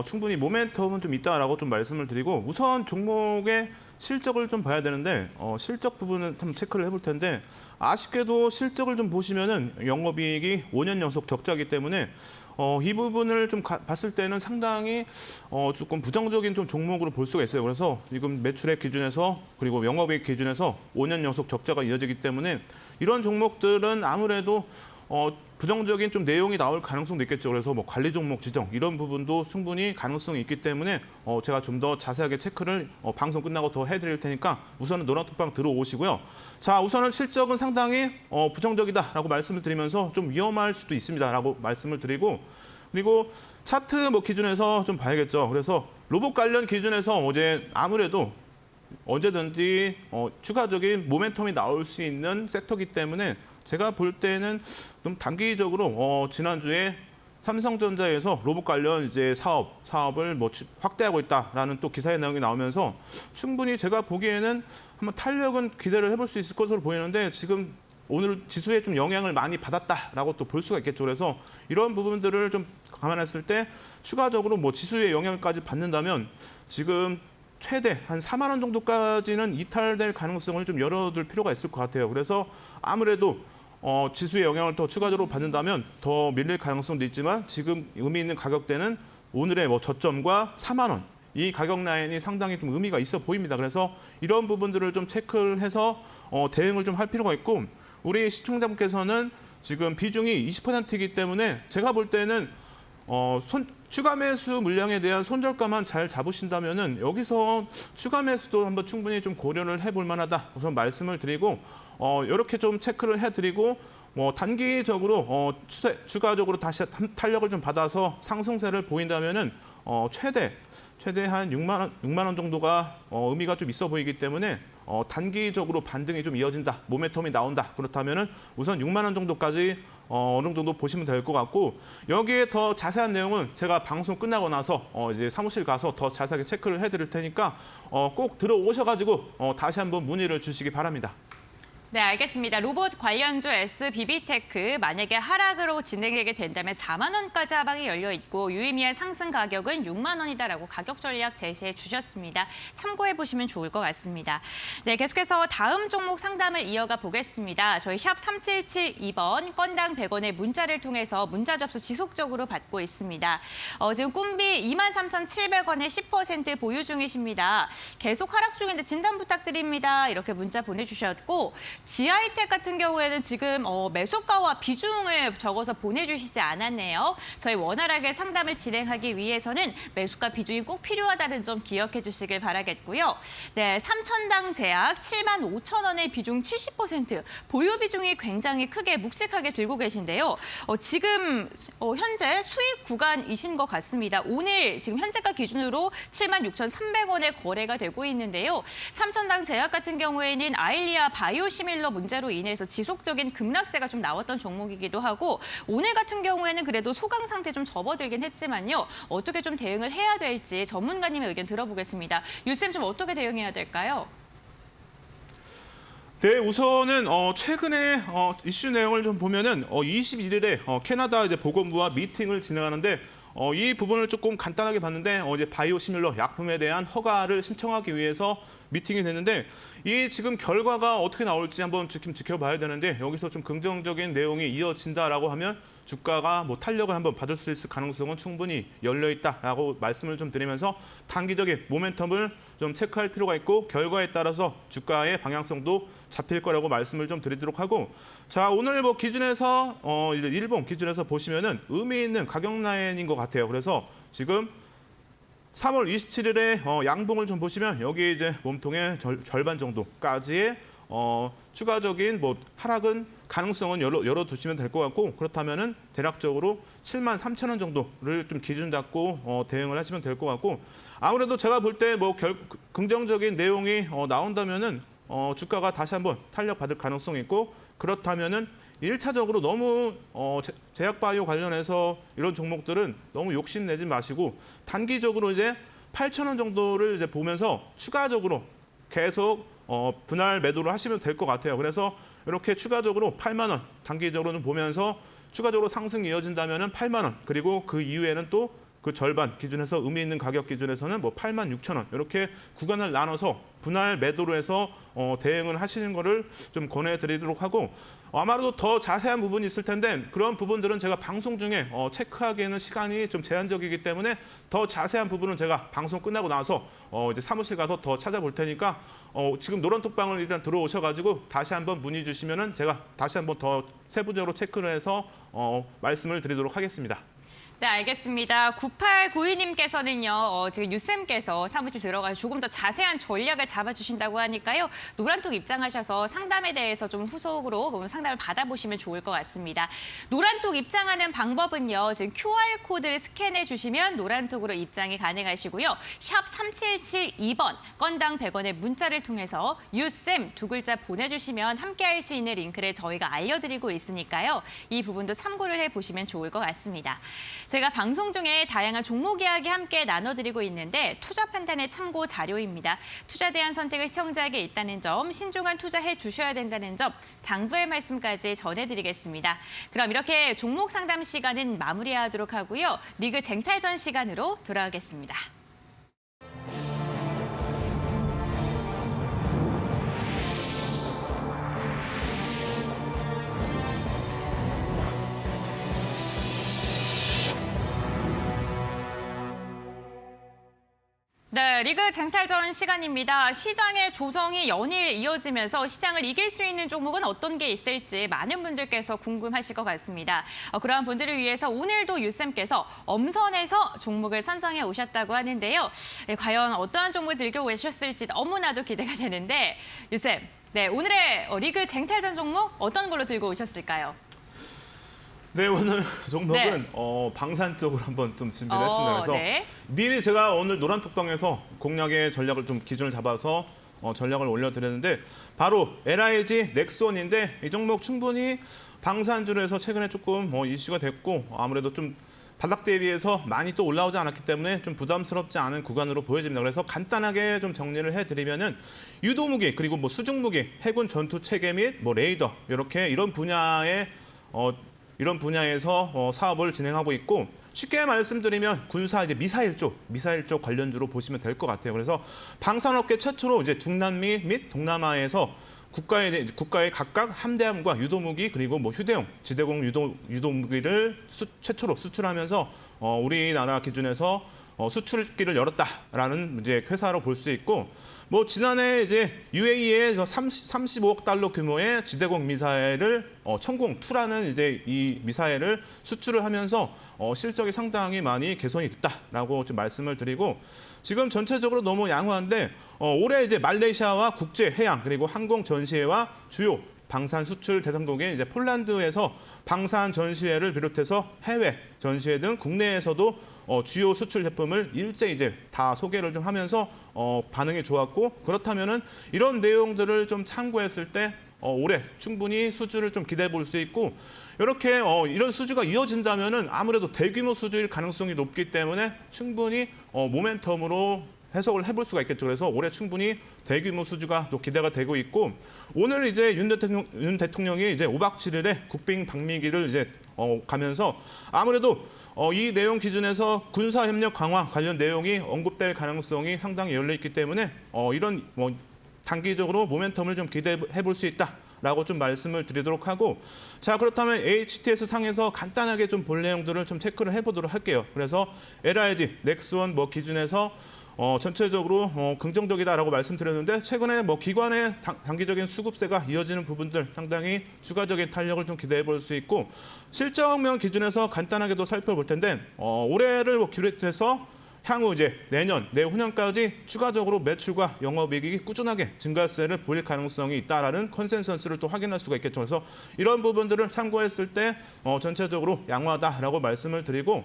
충분히 모멘텀은 좀 있다라고 좀 말씀을 드리고 우선 종목의 실적을 좀 봐야 되는데 실적 부분은 좀 체크를 해볼 텐데 아쉽게도 실적을 좀 보시면은 영업이익이 5년 연속 적자이기 때문에 이 부분을 좀 봤을 때는 상당히 조금 부정적인 좀 종목으로 볼 수가 있어요. 그래서 지금 매출액 기준에서 그리고 영업이익 기준에서 5년 연속 적자가 이어지기 때문에 이런 종목들은 아무래도 부정적인 좀 내용이 나올 가능성도 있겠죠. 그래서 뭐 관리 종목 지정 이런 부분도 충분히 가능성이 있기 때문에 제가 좀 더 자세하게 체크를 방송 끝나고 더 해드릴 테니까 우선은 노란톡방 들어오시고요. 자, 우선은 실적은 상당히 부정적이다라고 말씀을 드리면서 좀 위험할 수도 있습니다라고 말씀을 드리고 그리고 차트 기준에서 좀 봐야겠죠. 그래서 로봇 관련 기준에서 어제 아무래도 언제든지 추가적인 모멘텀이 나올 수 있는 섹터이기 때문에 제가 볼 때는 좀 단기적으로 지난주에 삼성전자에서 로봇 관련 이제 사업을 확대하고 있다라는 또 기사의 내용이 나오면서 충분히 제가 보기에는 한번 탄력은 기대를 해볼 수 있을 것으로 보이는데 지금 오늘 지수에 좀 영향을 많이 받았다라고 또 볼 수가 있겠죠. 그래서 이런 부분들을 좀 감안했을 때 추가적으로 지수의 영향까지 받는다면 지금 최대 한 4만 원 정도까지는 이탈될 가능성을 좀 열어둘 필요가 있을 것 같아요. 그래서 아무래도 지수의 영향을 더 추가적으로 받는다면 더 밀릴 가능성도 있지만 지금 의미 있는 가격대는 오늘의 저점과 4만 원. 이 가격 라인이 상당히 좀 의미가 있어 보입니다. 그래서 이런 부분들을 좀 체크를 해서 대응을 좀 할 필요가 있고 우리 시청자분께서는 지금 비중이 20%이기 때문에 제가 볼 때는 추가 매수 물량에 대한 손절가만 잘 잡으신다면은 여기서 추가 매수도 한번 충분히 좀 고려를 해볼 만하다. 우선 말씀을 드리고 이렇게 좀 체크를 해드리고 단기적으로 추가적으로 다시 탄력을 좀 받아서 상승세를 보인다면은 최대 한 6만 원 정도가 의미가 좀 있어 보이기 때문에 단기적으로 반등이 좀 이어진다, 모멘텀이 나온다. 그렇다면은 우선 6만 원 정도까지 어느 정도 보시면 될 것 같고 여기에 더 자세한 내용은 제가 방송 끝나고 나서 이제 사무실 가서 더 자세하게 체크를 해드릴 테니까 꼭 들어오셔가지고 다시 한번 문의를 주시기 바랍니다. 네, 알겠습니다. 로봇 관련주 SBB테크 만약에 하락으로 진행되게 된다면 4만 원까지 하방이 열려 있고 유의미한 상승 가격은 6만 원이다라고 가격 전략 제시해 주셨습니다. 참고해 보시면 좋을 것 같습니다. 네, 계속해서 다음 종목 상담을 이어가 보겠습니다. 저희 샵 3772번 건당 100원의 문자를 통해서 문자 접수 지속적으로 받고 있습니다. 지금 꿈비 23,700원에 10% 보유 중이십니다. 계속 하락 중인데 진단 부탁드립니다. 이렇게 문자 보내주셨고 지하이텍 같은 경우에는 지금 매수가와 비중을 적어서 보내주시지 않았네요. 저희 원활하게 상담을 진행하기 위해서는 매수가 비중이 꼭 필요하다는 점 기억해 주시길 바라겠고요. 네, 삼천당 제약 75,000원의 비중 70%, 보유 비중이 굉장히 크게 묵직하게 들고 계신데요. 지금 현재 수익 구간이신 것 같습니다. 오늘 지금 현재가 기준으로 76,300원에 거래가 되고 있는데요. 삼천당 제약 같은 경우에는 아일리아 바이오시밀 바이오시밀러 문제로 인해서 지속적인 급락세가 좀 나왔던 종목이기도 하고 오늘 같은 경우에는 그래도 소강 상태 좀 접어들긴 했지만요. 어떻게 좀 대응을 해야 될지 전문가님의 의견 들어보겠습니다. 유쌤 좀 어떻게 대응해야 될까요? 네, 우선은 최근에 이슈 내용을 좀 보면은 21일에 캐나다 이제 보건부와 미팅을 진행하는데 이 부분을 조금 간단하게 봤는데 이제 바이오시밀러 약품에 대한 허가를 신청하기 위해서 미팅이 됐는데 이 지금 결과가 어떻게 나올지 한번 지금 지켜봐야 되는데 여기서 좀 긍정적인 내용이 이어진다라고 하면 주가가 뭐 탄력을 한번 받을 수 있을 가능성은 충분히 열려 있다라고 말씀을 좀 드리면서 단기적인 모멘텀을 좀 체크할 필요가 있고 결과에 따라서 주가의 방향성도 잡힐 거라고 말씀을 좀 드리도록 하고 자 오늘 뭐 기준에서 이제 일본 기준에서 보시면은 의미 있는 가격 라인인 것 같아요. 그래서 지금 3월 27일에 양봉을 좀 보시면 여기 이제 몸통의 절반 정도까지의 추가적인 뭐 하락은 가능성은 열어두시면 될 것 같고 그렇다면은 대략적으로 73,000원 정도를 좀 기준 잡고 대응을 하시면 될 것 같고 아무래도 제가 볼 때 뭐 긍정적인 내용이 나온다면은 주가가 다시 한번 탄력 받을 가능성이 있고 그렇다면은 1차적으로 너무 제약바이오 관련해서 이런 종목들은 너무 욕심내지 마시고 단기적으로 이제 8,000원 정도를 이제 보면서 추가적으로 계속 분할 매도를 하시면 될 것 같아요. 그래서 이렇게 추가적으로 8만 원 단기적으로는 보면서 추가적으로 상승이 이어진다면은 8만 원 그리고 그 이후에는 또 그 절반 기준에서 의미 있는 가격 기준에서는 뭐 86,000원 이렇게 구간을 나눠서 분할 매도로 해서 대응을 하시는 거를 좀 권해드리도록 하고 아마도 더 자세한 부분이 있을 텐데 그런 부분들은 제가 방송 중에 체크하기에는 시간이 좀 제한적이기 때문에 더 자세한 부분은 제가 방송 끝나고 나서 이제 사무실 가서 더 찾아볼 테니까 지금 노란톡방을 일단 들어오셔가지고 다시 한번 문의 주시면은 제가 다시 한번 더 세부적으로 체크를 해서 말씀을 드리도록 하겠습니다. 네, 알겠습니다. 9892님께서는요, 지금 유쌤께서 사무실 들어가서 조금 더 자세한 전략을 잡아주신다고 하니까요, 노란톡 입장하셔서 상담에 대해서 좀 후속으로 상담을 받아보시면 좋을 것 같습니다. 노란톡 입장하는 방법은요, 지금 QR코드를 스캔해 주시면 노란톡으로 입장이 가능하시고요. 샵 3772번, 건당 100원의 문자를 통해서 유쌤 두 글자 보내주시면 함께 할 수 있는 링크를 저희가 알려드리고 있으니까요. 이 부분도 참고를 해보시면 좋을 것 같습니다. 제가 방송 중에 다양한 종목 이야기 함께 나눠드리고 있는데 투자 판단의 참고 자료입니다. 투자에 대한 선택을 시청자에게 있다는 점, 신중한 투자해 주셔야 된다는 점, 당부의 말씀까지 전해드리겠습니다. 그럼 이렇게 종목 상담 시간은 마무리하도록 하고요. 리그 쟁탈전 시간으로 돌아오겠습니다. 네, 리그 쟁탈전 시간입니다. 시장의 조정이 연일 이어지면서 시장을 이길 수 있는 종목은 어떤 게 있을지 많은 분들께서 궁금하실 것 같습니다. 그러한 분들을 위해서 오늘도 유쌤께서 엄선해서 종목을 선정해 오셨다고 하는데요. 네, 과연 어떠한 종목을 들고 오셨을지 너무나도 기대가 되는데 유쌤, 네, 오늘의 리그 쟁탈전 종목 어떤 걸로 들고 오셨을까요? 네, 오늘 종목은 네. 방산 쪽으로 한번 좀 준비를 했습니다. 그래서 네. 미리 제가 오늘 노란톡방에서 공략의 전략을 좀 기준을 잡아서 전략을 올려드렸는데 바로 LIG 넥스원인데 이 종목 충분히 방산주로 해서 최근에 조금 이슈가 됐고 아무래도 좀 바닥 대비해서 많이 또 올라오지 않았기 때문에 좀 부담스럽지 않은 구간으로 보여집니다. 그래서 간단하게 좀 정리를 해드리면은 유도무기 그리고 뭐 수중무기, 해군 전투 체계 및 뭐 레이더 이렇게 이런 분야에서 사업을 진행하고 있고 쉽게 말씀드리면 군사 이제 미사일 쪽 관련주로 보시면 될 것 같아요. 그래서 방산업계 최초로 이제 중남미 및 동남아에서 국가의 각각 함대함과 유도무기 그리고 뭐 휴대용 지대공 유도무기를 최초로 수출하면서 우리나라 기준에서 수출길을 열었다라는 이제 회사로 볼 수 있고 뭐 지난해 이제 UAE에 35억 달러 규모의 지대공 미사일을 천공2라는 이제 이 미사일을 수출을 하면서 실적이 상당히 많이 개선이 됐다라고 좀 말씀을 드리고 지금 전체적으로 너무 양호한데 올해 이제 말레이시아와 국제 해양 그리고 항공 전시회와 주요 방산 수출 대상국인 이제 폴란드에서 방산 전시회를 비롯해서 해외 전시회 등 국내에서도 주요 수출 제품을 일제 이제 다 소개를 좀 하면서 반응이 좋았고 그렇다면은 이런 내용들을 좀 참고했을 때 올해 충분히 수주를 좀 기대해 볼 수 있고 이렇게 이런 수주가 이어진다면은 아무래도 대규모 수주일 가능성이 높기 때문에 충분히 모멘텀으로 해석을 해볼 수가 있겠죠. 그래서 올해 충분히 대규모 수주가 또 기대가 되고 있고 오늘 이제 윤 대통령이 이제 5박 7일에 국빈 방미기를 이제 가면서 아무래도 이 내용 기준에서 군사 협력 강화 관련 내용이 언급될 가능성이 상당히 열려 있기 때문에 이런 단기적으로 모멘텀을 좀 기대해 볼 수 있다라고 좀 말씀을 드리도록 하고 자 그렇다면 HTS 상에서 간단하게 좀 볼 내용들을 좀 체크를 해보도록 할게요. 그래서 LIG, 넥스원 기준에서 전체적으로 긍정적이다라고 말씀드렸는데 최근에 기관의 단기적인 수급세가 이어지는 부분들 상당히 추가적인 탄력을 좀 기대해 볼 수 있고 실적면 기준에서 간단하게도 살펴볼 텐데 올해를 기획해서 향후 이제 내후년까지 추가적으로 매출과 영업이익이 꾸준하게 증가세를 보일 가능성이 있다라는 컨센서스를 또 확인할 수가 있겠죠. 그래서 이런 부분들을 참고했을 때 전체적으로 양호하다라고 말씀을 드리고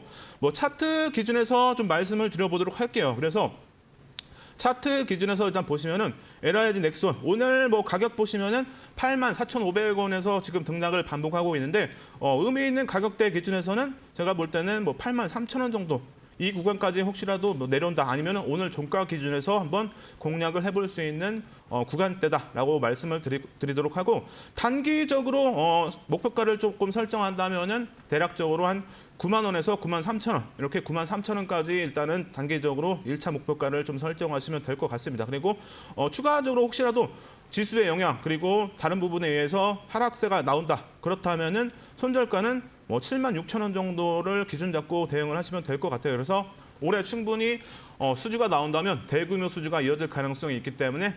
차트 기준에서 좀 말씀을 드려보도록 할게요. 그래서 차트 기준에서 일단 보시면은 LIG 넥스원 오늘 가격 보시면은 84,500원에서 지금 등락을 반복하고 있는데 의미 있는 가격대 기준에서는 제가 볼 때는 83,000원 정도 이 구간까지 혹시라도 내려온다 아니면 오늘 종가 기준에서 한번 공략을 해볼 수 있는 구간대다라고 말씀을 드리도록 하고 단기적으로 목표가를 조금 설정한다면은 대략적으로 한 9만 원에서 9만 3천 원 이렇게 9만 3천 원까지 일단은 단기적으로 1차 목표가를 좀 설정하시면 될 것 같습니다. 그리고 추가적으로 혹시라도 지수의 영향 그리고 다른 부분에 의해서 하락세가 나온다. 그렇다면은 손절가는 7만 6천 원 정도를 기준 잡고 대응을 하시면 될 것 같아요. 그래서 올해 충분히 수주가 나온다면 대규모 수주가 이어질 가능성이 있기 때문에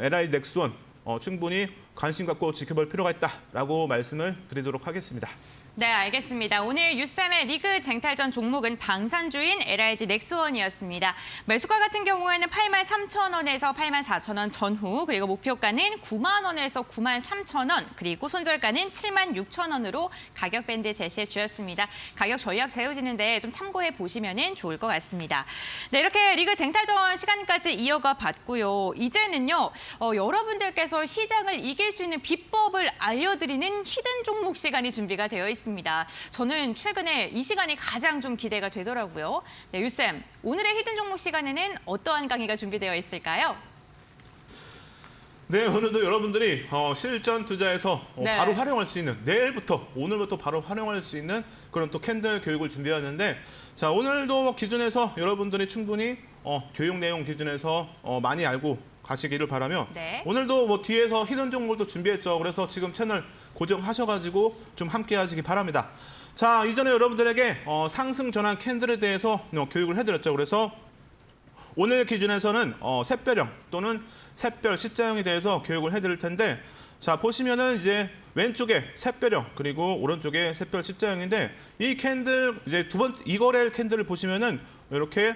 LIG 넥스원 충분히 관심 갖고 지켜볼 필요가 있다라고 말씀을 드리도록 하겠습니다. 네, 알겠습니다. 오늘 유쌤의 리그 쟁탈전 종목은 방산주인 LIG 넥스원이었습니다. 매수가 같은 경우에는 83,000원에서 84,000원 전후, 그리고 목표가는 9만 원에서 9만 3,000원, 그리고 손절가는 7만 6,000원으로 가격 밴드 제시해 주셨습니다. 가격 전략 세워지는데 좀 참고해 보시면 좋을 것 같습니다. 네, 이렇게 리그 쟁탈전 시간까지 이어가 봤고요. 이제는요, 여러분들께서 시장을 이길 수 있는 비법을 알려드리는 히든 종목 시간이 준비가 되어 있습니다. 저는 최근에 이 시간이 가장 좀 기대가 되더라고요. 네, 유쌤, 오늘의 히든 종목 시간에는 어떠한 강의가 준비되어 있을까요? 네, 오늘도 여러분들이 실전 투자에서 네. 바로 활용할 수 있는 오늘부터 바로 활용할 수 있는 그런 또 캔들 교육을 준비하는데 자 오늘도 기준에서 여러분들이 충분히 교육 내용 기준에서 많이 알고 가시기를 바라며 네. 오늘도 뒤에서 히든 종목도 준비했죠. 그래서 지금 채널 고정하셔가지고 좀 함께 하시기 바랍니다. 자, 이전에 여러분들에게 상승 전환 캔들에 대해서 교육을 해드렸죠. 그래서 오늘 기준에서는 샛별형 또는 샛별 십자형에 대해서 교육을 해드릴 텐데 자, 보시면은 이제 왼쪽에 샛별형 그리고 오른쪽에 샛별 십자형인데 이 캔들 이제 이 거래 캔들을 보시면은 이렇게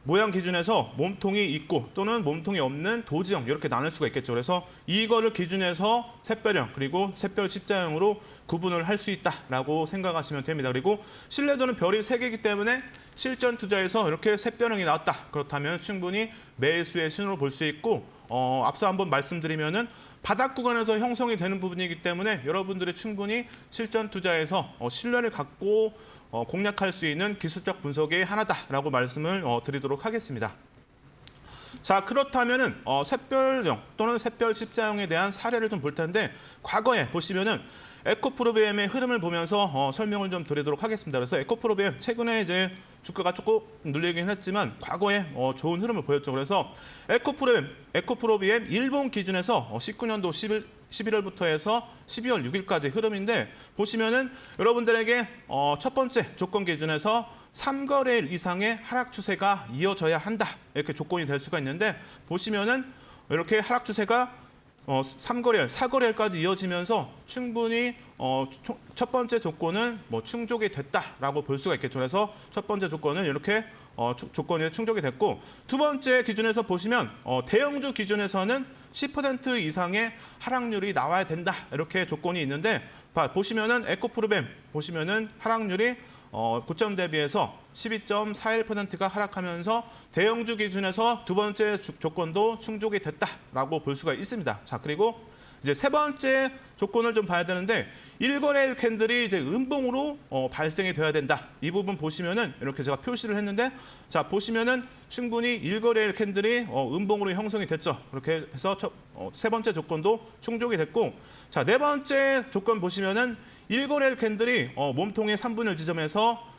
모양 기준에서 몸통이 있고 또는 몸통이 없는 도지형 이렇게 나눌 수가 있겠죠. 그래서 이거를 기준해서 샛별형 그리고 샛별 십자형으로 구분을 할 수 있다라고 생각하시면 됩니다. 그리고 신뢰도는 별이 3개이기 때문에 실전 투자에서 이렇게 샛별형이 나왔다. 그렇다면 충분히 매수의 신호를 볼 수 있고 앞서 한번 말씀드리면은 바닥 구간에서 형성이 되는 부분이기 때문에 여러분들이 충분히 실전 투자에서 신뢰를 갖고 공략할 수 있는 기술적 분석의 하나다라고 말씀을 드리도록 하겠습니다. 자, 그렇다면은 샛별형 또는 샛별 십자형에 대한 사례를 좀 볼 텐데 과거에 보시면은 에코프로비엠의 흐름을 보면서 설명을 좀 드리도록 하겠습니다. 그래서 에코프로비엠 최근에 이제 주가가 조금 눌리긴 했지만 과거에 좋은 흐름을 보였죠. 그래서 에코프로비엠 일본 기준에서 19년도 11월부터 해서 12월 6일까지 흐름인데 보시면은 여러분들에게 첫 번째 조건 기준에서 3거래일 이상의 하락 추세가 이어져야 한다. 이렇게 조건이 될 수가 있는데 보시면은 이렇게 하락 추세가 3거래일, 4거래일까지 이어지면서 충분히 첫 번째 조건은 충족이 됐다라고 볼 수가 있겠죠. 그래서 첫 번째 조건은 이렇게 조건이 충족이 됐고 두 번째 기준에서 보시면 대형주 기준에서는 10% 이상의 하락률이 나와야 된다. 이렇게 조건이 있는데 보시면은 에코프로비엠 보시면은 하락률이 고점 대비해서 12.41%가 하락하면서 대형주 기준에서 두 번째 조건도 충족이 됐다라고 볼 수가 있습니다. 자, 그리고 이제 세 번째 조건을 좀 봐야 되는데 1거래일 캔들이 이제 음봉으로 발생이 돼야 된다. 이 부분 보시면은 이렇게 제가 표시를 했는데 자 보시면은 충분히 1거래일 캔들이 음봉으로 형성이 됐죠. 그렇게 해서 세 번째 조건도 충족이 됐고 자 네 번째 조건 보시면은 1거래일 캔들이 몸통의 3분의 1 지점에서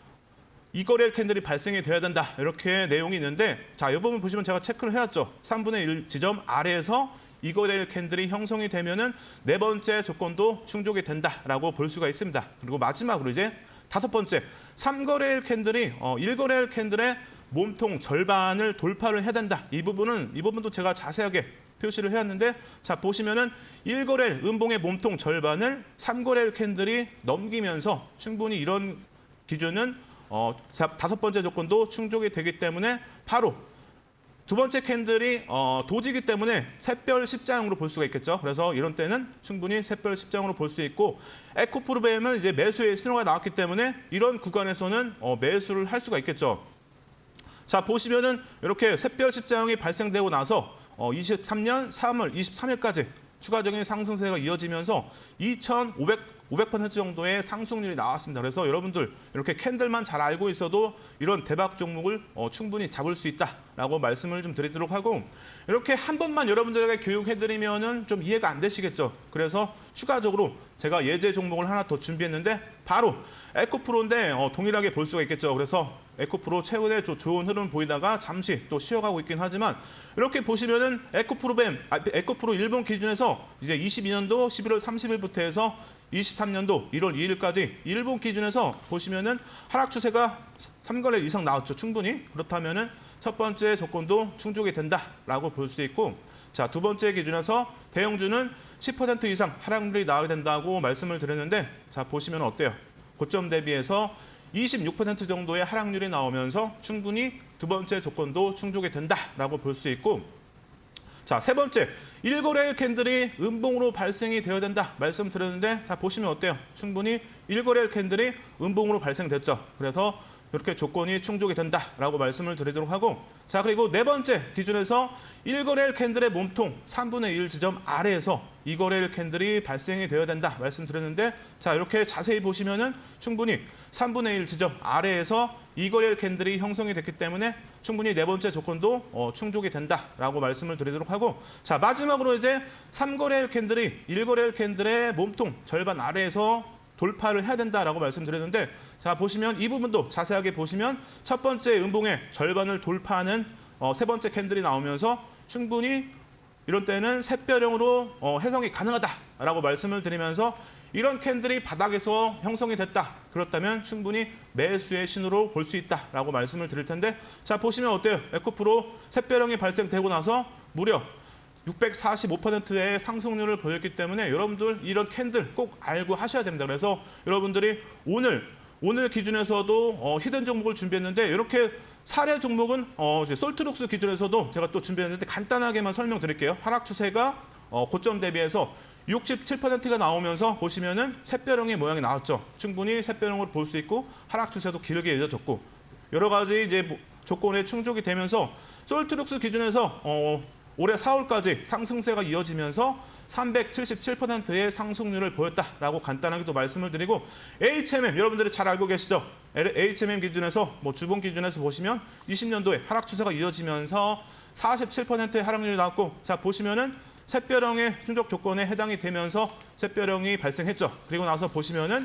2거래일 캔들이 발생이 돼야 된다. 이렇게 내용이 있는데 자, 이 부분 보시면 제가 체크를 해왔죠. 3분의 1 지점 아래에서 2거래일 캔들이 형성이 되면은 네 번째 조건도 충족이 된다라고 볼 수가 있습니다. 그리고 마지막으로 이제 다섯 번째 3거래일 캔들이 1거래일 캔들의 몸통 절반을 돌파를 해야 된다. 이 부분도 제가 자세하게 표시를 해왔는데 자 보시면은 1거래일 음봉의 몸통 절반을 3거래일 캔들이 넘기면서 충분히 이런 기준은 다섯 번째 조건도 충족이 되기 때문에 바로 두 번째 캔들이 도지기 때문에 샛별 십자형으로 볼 수가 있겠죠. 그래서 이런 때는 충분히 샛별 십자형으로 볼 수 있고 에코프로뱀은 이제 매수의 신호가 나왔기 때문에 이런 구간에서는 매수를 할 수가 있겠죠. 자 보시면은 이렇게 샛별 십자형이 발생되고 나서 23년 3월 23일까지 추가적인 상승세가 이어지면서 2,500% 정도의 상승률이 나왔습니다. 그래서 여러분들 이렇게 캔들만 잘 알고 있어도 이런 대박 종목을 충분히 잡을 수 있다라고 말씀을 좀 드리도록 하고 이렇게 한 번만 여러분들에게 교육해드리면은 좀 이해가 안 되시겠죠. 그래서 추가적으로 제가 예제 종목을 하나 더 준비했는데 바로 에코프로인데 동일하게 볼 수가 있겠죠. 그래서 에코프로 최근에 좋은 흐름 보이다가 잠시 또 쉬어가고 있긴 하지만 이렇게 보시면은 에코프로 일본 기준에서 이제 22년도 11월 30일부터 해서 23년도 1월 2일까지 일본 기준에서 보시면은 하락 추세가 3거래 이상 나왔죠. 충분히. 그렇다면은 첫 번째 조건도 충족이 된다라고 볼 수 있고 자, 두 번째 기준에서 대형주는 10% 이상 하락률이 나와야 된다고 말씀을 드렸는데 자, 보시면 어때요? 고점 대비해서 26% 정도의 하락률이 나오면서 충분히 두 번째 조건도 충족이 된다라고 볼 수 있고 자, 세 번째 1거래일 캔들이 음봉으로 발생이 되어야 된다 말씀드렸는데 자, 보시면 어때요? 충분히 1거래일 캔들이 음봉으로 발생됐죠. 그래서 이렇게 조건이 충족이 된다라고 말씀을 드리도록 하고 자 그리고 네 번째 기준에서 1거래일 캔들의 몸통 3분의 1 지점 아래에서 2거래일 캔들이 발생이 되어야 된다 말씀드렸는데 자 이렇게 자세히 보시면은 충분히 3분의 1 지점 아래에서 2거래일 캔들이 형성이 됐기 때문에 충분히 네 번째 조건도 충족이 된다라고 말씀을 드리도록 하고 자 마지막으로 이제 3거래일 캔들이 1거래일 캔들의 몸통 절반 아래에서 돌파를 해야 된다라고 말씀드렸는데 자 보시면 이 부분도 자세하게 보시면 첫 번째 음봉의 절반을 돌파하는 세 번째 캔들이 나오면서 충분히 이런 때는 샛별형으로 해석이 가능하다라고 말씀을 드리면서 이런 캔들이 바닥에서 형성이 됐다. 그렇다면 충분히 매수의 신호로 볼 수 있다라고 말씀을 드릴 텐데 자 보시면 어때요? 에코프로 샛별형이 발생되고 나서 무려 645%의 상승률을 보였기 때문에 여러분들 이런 캔들 꼭 알고 하셔야 됩니다. 그래서 여러분들이 오늘 기준에서도 히든 종목을 준비했는데 이렇게 사례 종목은 이제 솔트룩스 기준에서도 제가 또 준비했는데 간단하게만 설명드릴게요. 하락 추세가 고점 대비해서 67%가 나오면서 보시면은 샛별형의 모양이 나왔죠. 충분히 샛별형을 볼 수 있고 하락 추세도 길게 이어졌고 여러 가지 이제 조건에 충족이 되면서 솔트룩스 기준에서 올해 4월까지 상승세가 이어지면서 377%의 상승률을 보였다라고 간단하게 또 말씀을 드리고 HMM 여러분들이 잘 알고 계시죠? HMM 기준에서 주봉 기준에서 보시면 20년도에 하락 추세가 이어지면서 47%의 하락률이 나왔고 자 보시면은 샛별형의 충족 조건에 해당이 되면서 샛별형이 발생했죠. 그리고 나서 보시면은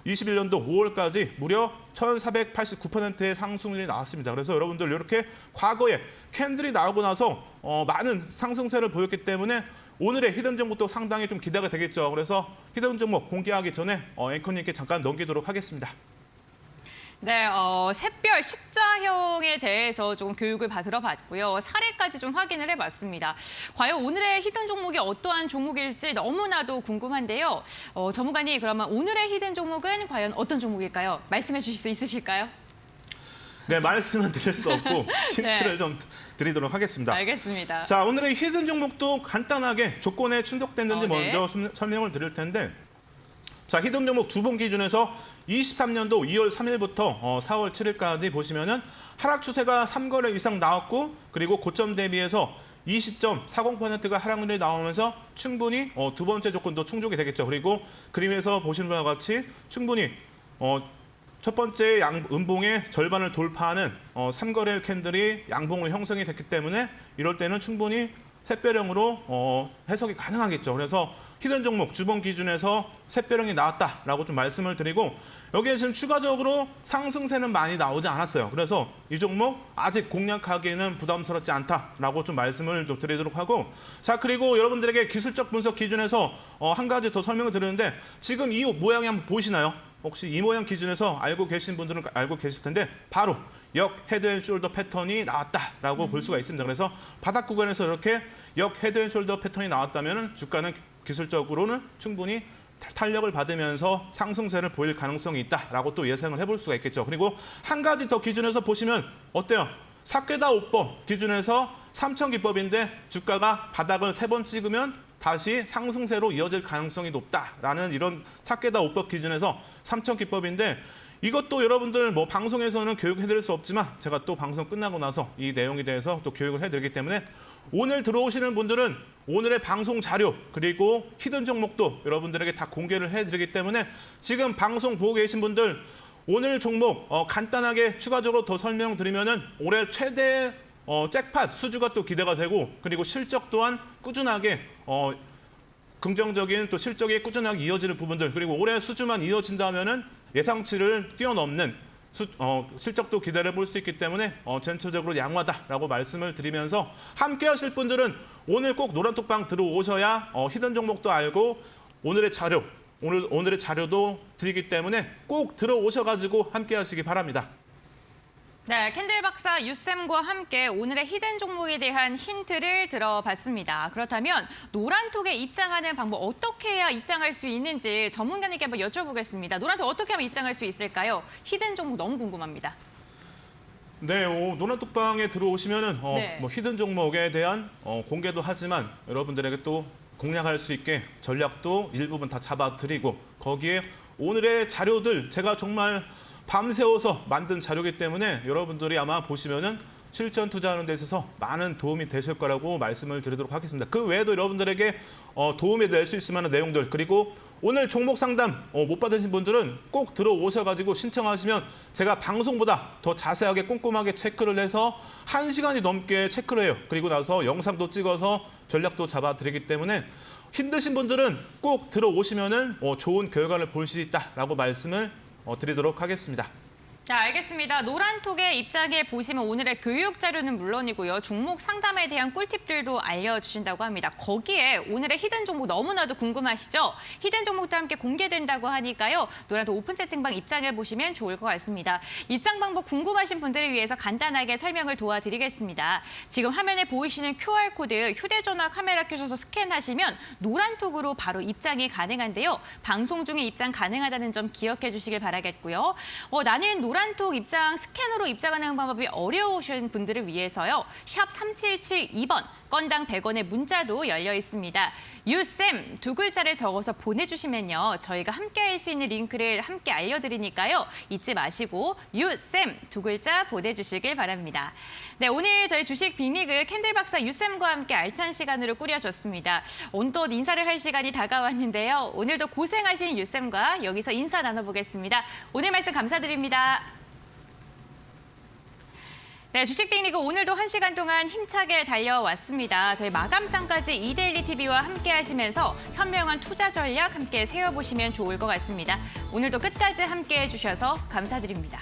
21년도 5월까지 무려 1,489%의 상승률이 나왔습니다. 그래서 여러분들 이렇게 과거에 캔들이 나오고 나서 많은 상승세를 보였기 때문에 오늘의 히든 종목도 상당히 좀 기대가 되겠죠. 그래서 히든 종목 공개하기 전에 앵커님께 잠깐 넘기도록 하겠습니다. 네, 샛별 십자형에 대해서 조금 교육을 들어봤고요. 사례까지 좀 확인을 해봤습니다. 과연 오늘의 히든 종목이 어떠한 종목일지 너무나도 궁금한데요. 전문가님, 그러면 오늘의 히든 종목은 과연 어떤 종목일까요? 말씀해 주실 수 있으실까요? 네, 말씀은 드릴 수 없고 힌트를 네. 좀 드리도록 하겠습니다. 알겠습니다. 자, 오늘의 히든 종목도 간단하게 조건에 충족됐는지 네. 먼저 설명을 드릴 텐데 자, 히든 종목 주봉 기준에서 23년도 2월 3일부터 4월 7일까지 보시면은 하락 추세가 3거래 이상 나왔고 그리고 고점 대비해서 20.40%가 하락률이 나오면서 충분히 두 번째 조건도 충족이 되겠죠. 그리고 그림에서 보시는 바와 같이 충분히 첫 번째 음봉의 절반을 돌파하는 3거래일 캔들이 양봉으로 형성이 됐기 때문에 이럴 때는 충분히 샛별형으로 해석이 가능하겠죠. 그래서 히든 종목 주봉 기준에서 샛별형이 나왔다라고 좀 말씀을 드리고 여기에 지금 추가적으로 상승세는 많이 나오지 않았어요. 그래서 이 종목 아직 공략하기에는 부담스럽지 않다라고 좀 말씀을 좀 드리도록 하고 자 그리고 여러분들에게 기술적 분석 기준에서 한 가지 더 설명을 드리는데 지금 이 모양이 한번 보이시나요? 혹시 이 모양 기준에서 알고 계신 분들은 알고 계실 텐데 바로 역 헤드앤숄더 패턴이 나왔다라고 볼 수가 있습니다. 그래서 바닥 구간에서 이렇게 역 헤드앤숄더 패턴이 나왔다면 주가는 기술적으로는 충분히 탄력을 받으면서 상승세를 보일 가능성이 있다라고 또 예상을 해볼 수가 있겠죠. 그리고 한 가지 더 기준에서 보시면 어때요? 사케다 5법 기준에서 3천 기법인데 주가가 바닥을 3번 찍으면 다시 상승세로 이어질 가능성이 높다라는 이런 사케다 5법 기준에서 3천 기법인데 이것도 여러분들 뭐 방송에서는 교육해드릴 수 없지만 제가 또 방송 끝나고 나서 이 내용에 대해서 또 교육을 해드리기 때문에 오늘 들어오시는 분들은 오늘의 방송 자료 그리고 히든 종목도 여러분들에게 다 공개를 해드리기 때문에 지금 방송 보고 계신 분들 오늘 종목 간단하게 추가적으로 더 설명드리면은 올해 최대 잭팟 수주가 또 기대가 되고 그리고 실적 또한 꾸준하게 긍정적인 또 실적이 꾸준하게 이어지는 부분들 그리고 올해 수주만 이어진다면은 예상치를 뛰어넘는 실적도 기대를 볼 수 있기 때문에 전체적으로 양호하다라고 말씀을 드리면서 함께 하실 분들은 오늘 꼭 노란톡방 들어오셔야 히든 종목도 알고 오늘의 자료, 오늘의 자료도 드리기 때문에 꼭 들어오셔가지고 함께 하시기 바랍니다. 네, 캔들 박사 유쌤과 함께 오늘의 히든 종목에 대한 힌트를 들어봤습니다. 그렇다면 노란톡에 입장하는 방법 어떻게 해야 입장할 수 있는지 전문가님께 한번 여쭤보겠습니다. 노란톡 어떻게 하면 입장할 수 있을까요? 히든 종목 너무 궁금합니다. 네, 노란톡방에 들어오시면은 네. 뭐 히든 종목에 대한 공개도 하지만 여러분들에게 또 공략할 수 있게 전략도 일부분 다 잡아드리고 거기에 오늘의 자료들 제가 정말 밤새워서 만든 자료이기 때문에 여러분들이 아마 보시면은 실전 투자하는 데 있어서 많은 도움이 되실 거라고 말씀을 드리도록 하겠습니다. 그 외에도 여러분들에게 도움이 될 수 있을 만한 내용들 그리고 오늘 종목 상담 못 받으신 분들은 꼭 들어오셔가지고 신청하시면 제가 방송보다 더 자세하게 꼼꼼하게 체크를 해서 1시간이 넘게 체크를 해요. 그리고 나서 영상도 찍어서 전략도 잡아드리기 때문에 힘드신 분들은 꼭 들어오시면은 좋은 결과를 볼 수 있다라고 말씀을 드리도록 하겠습니다. 자, 알겠습니다. 노란톡에 입장해 보시면 오늘의 교육 자료는 물론이고요. 종목 상담에 대한 꿀팁들도 알려주신다고 합니다. 거기에 오늘의 히든 종목 너무나도 궁금하시죠? 히든 종목도 함께 공개된다고 하니까요. 노란톡 오픈 채팅방 입장해 보시면 좋을 것 같습니다. 입장 방법 궁금하신 분들을 위해서 간단하게 설명을 도와드리겠습니다. 지금 화면에 보이시는 QR코드 휴대전화 카메라 켜셔서 스캔하시면 노란톡으로 바로 입장이 가능한데요. 방송 중에 입장 가능하다는 점 기억해 주시길 바라겠고요. 나는 노란톡 입장 스캔으로 입장하는 방법이 어려우신 분들을 위해서요. 샵 3772번 건당 100원의 문자도 열려 있습니다. 유쌤 두 글자를 적어서 보내주시면요. 저희가 함께 할 수 있는 링크를 함께 알려드리니까요. 잊지 마시고 유쌤 두 글자 보내주시길 바랍니다. 네, 오늘 저희 주식 빅리그 캔들 박사 유쌤과 함께 알찬 시간으로 꾸려줬습니다. 어느덧 인사를 할 시간이 다가왔는데요. 오늘도 고생하신 유쌤과 여기서 인사 나눠보겠습니다. 오늘 말씀 감사드립니다. 네, 주식 빅리그 오늘도 1시간 동안 힘차게 달려왔습니다. 저희 마감장까지 이데일리 TV와 함께 하시면서 현명한 투자 전략 함께 세워보시면 좋을 것 같습니다. 오늘도 끝까지 함께 해주셔서 감사드립니다.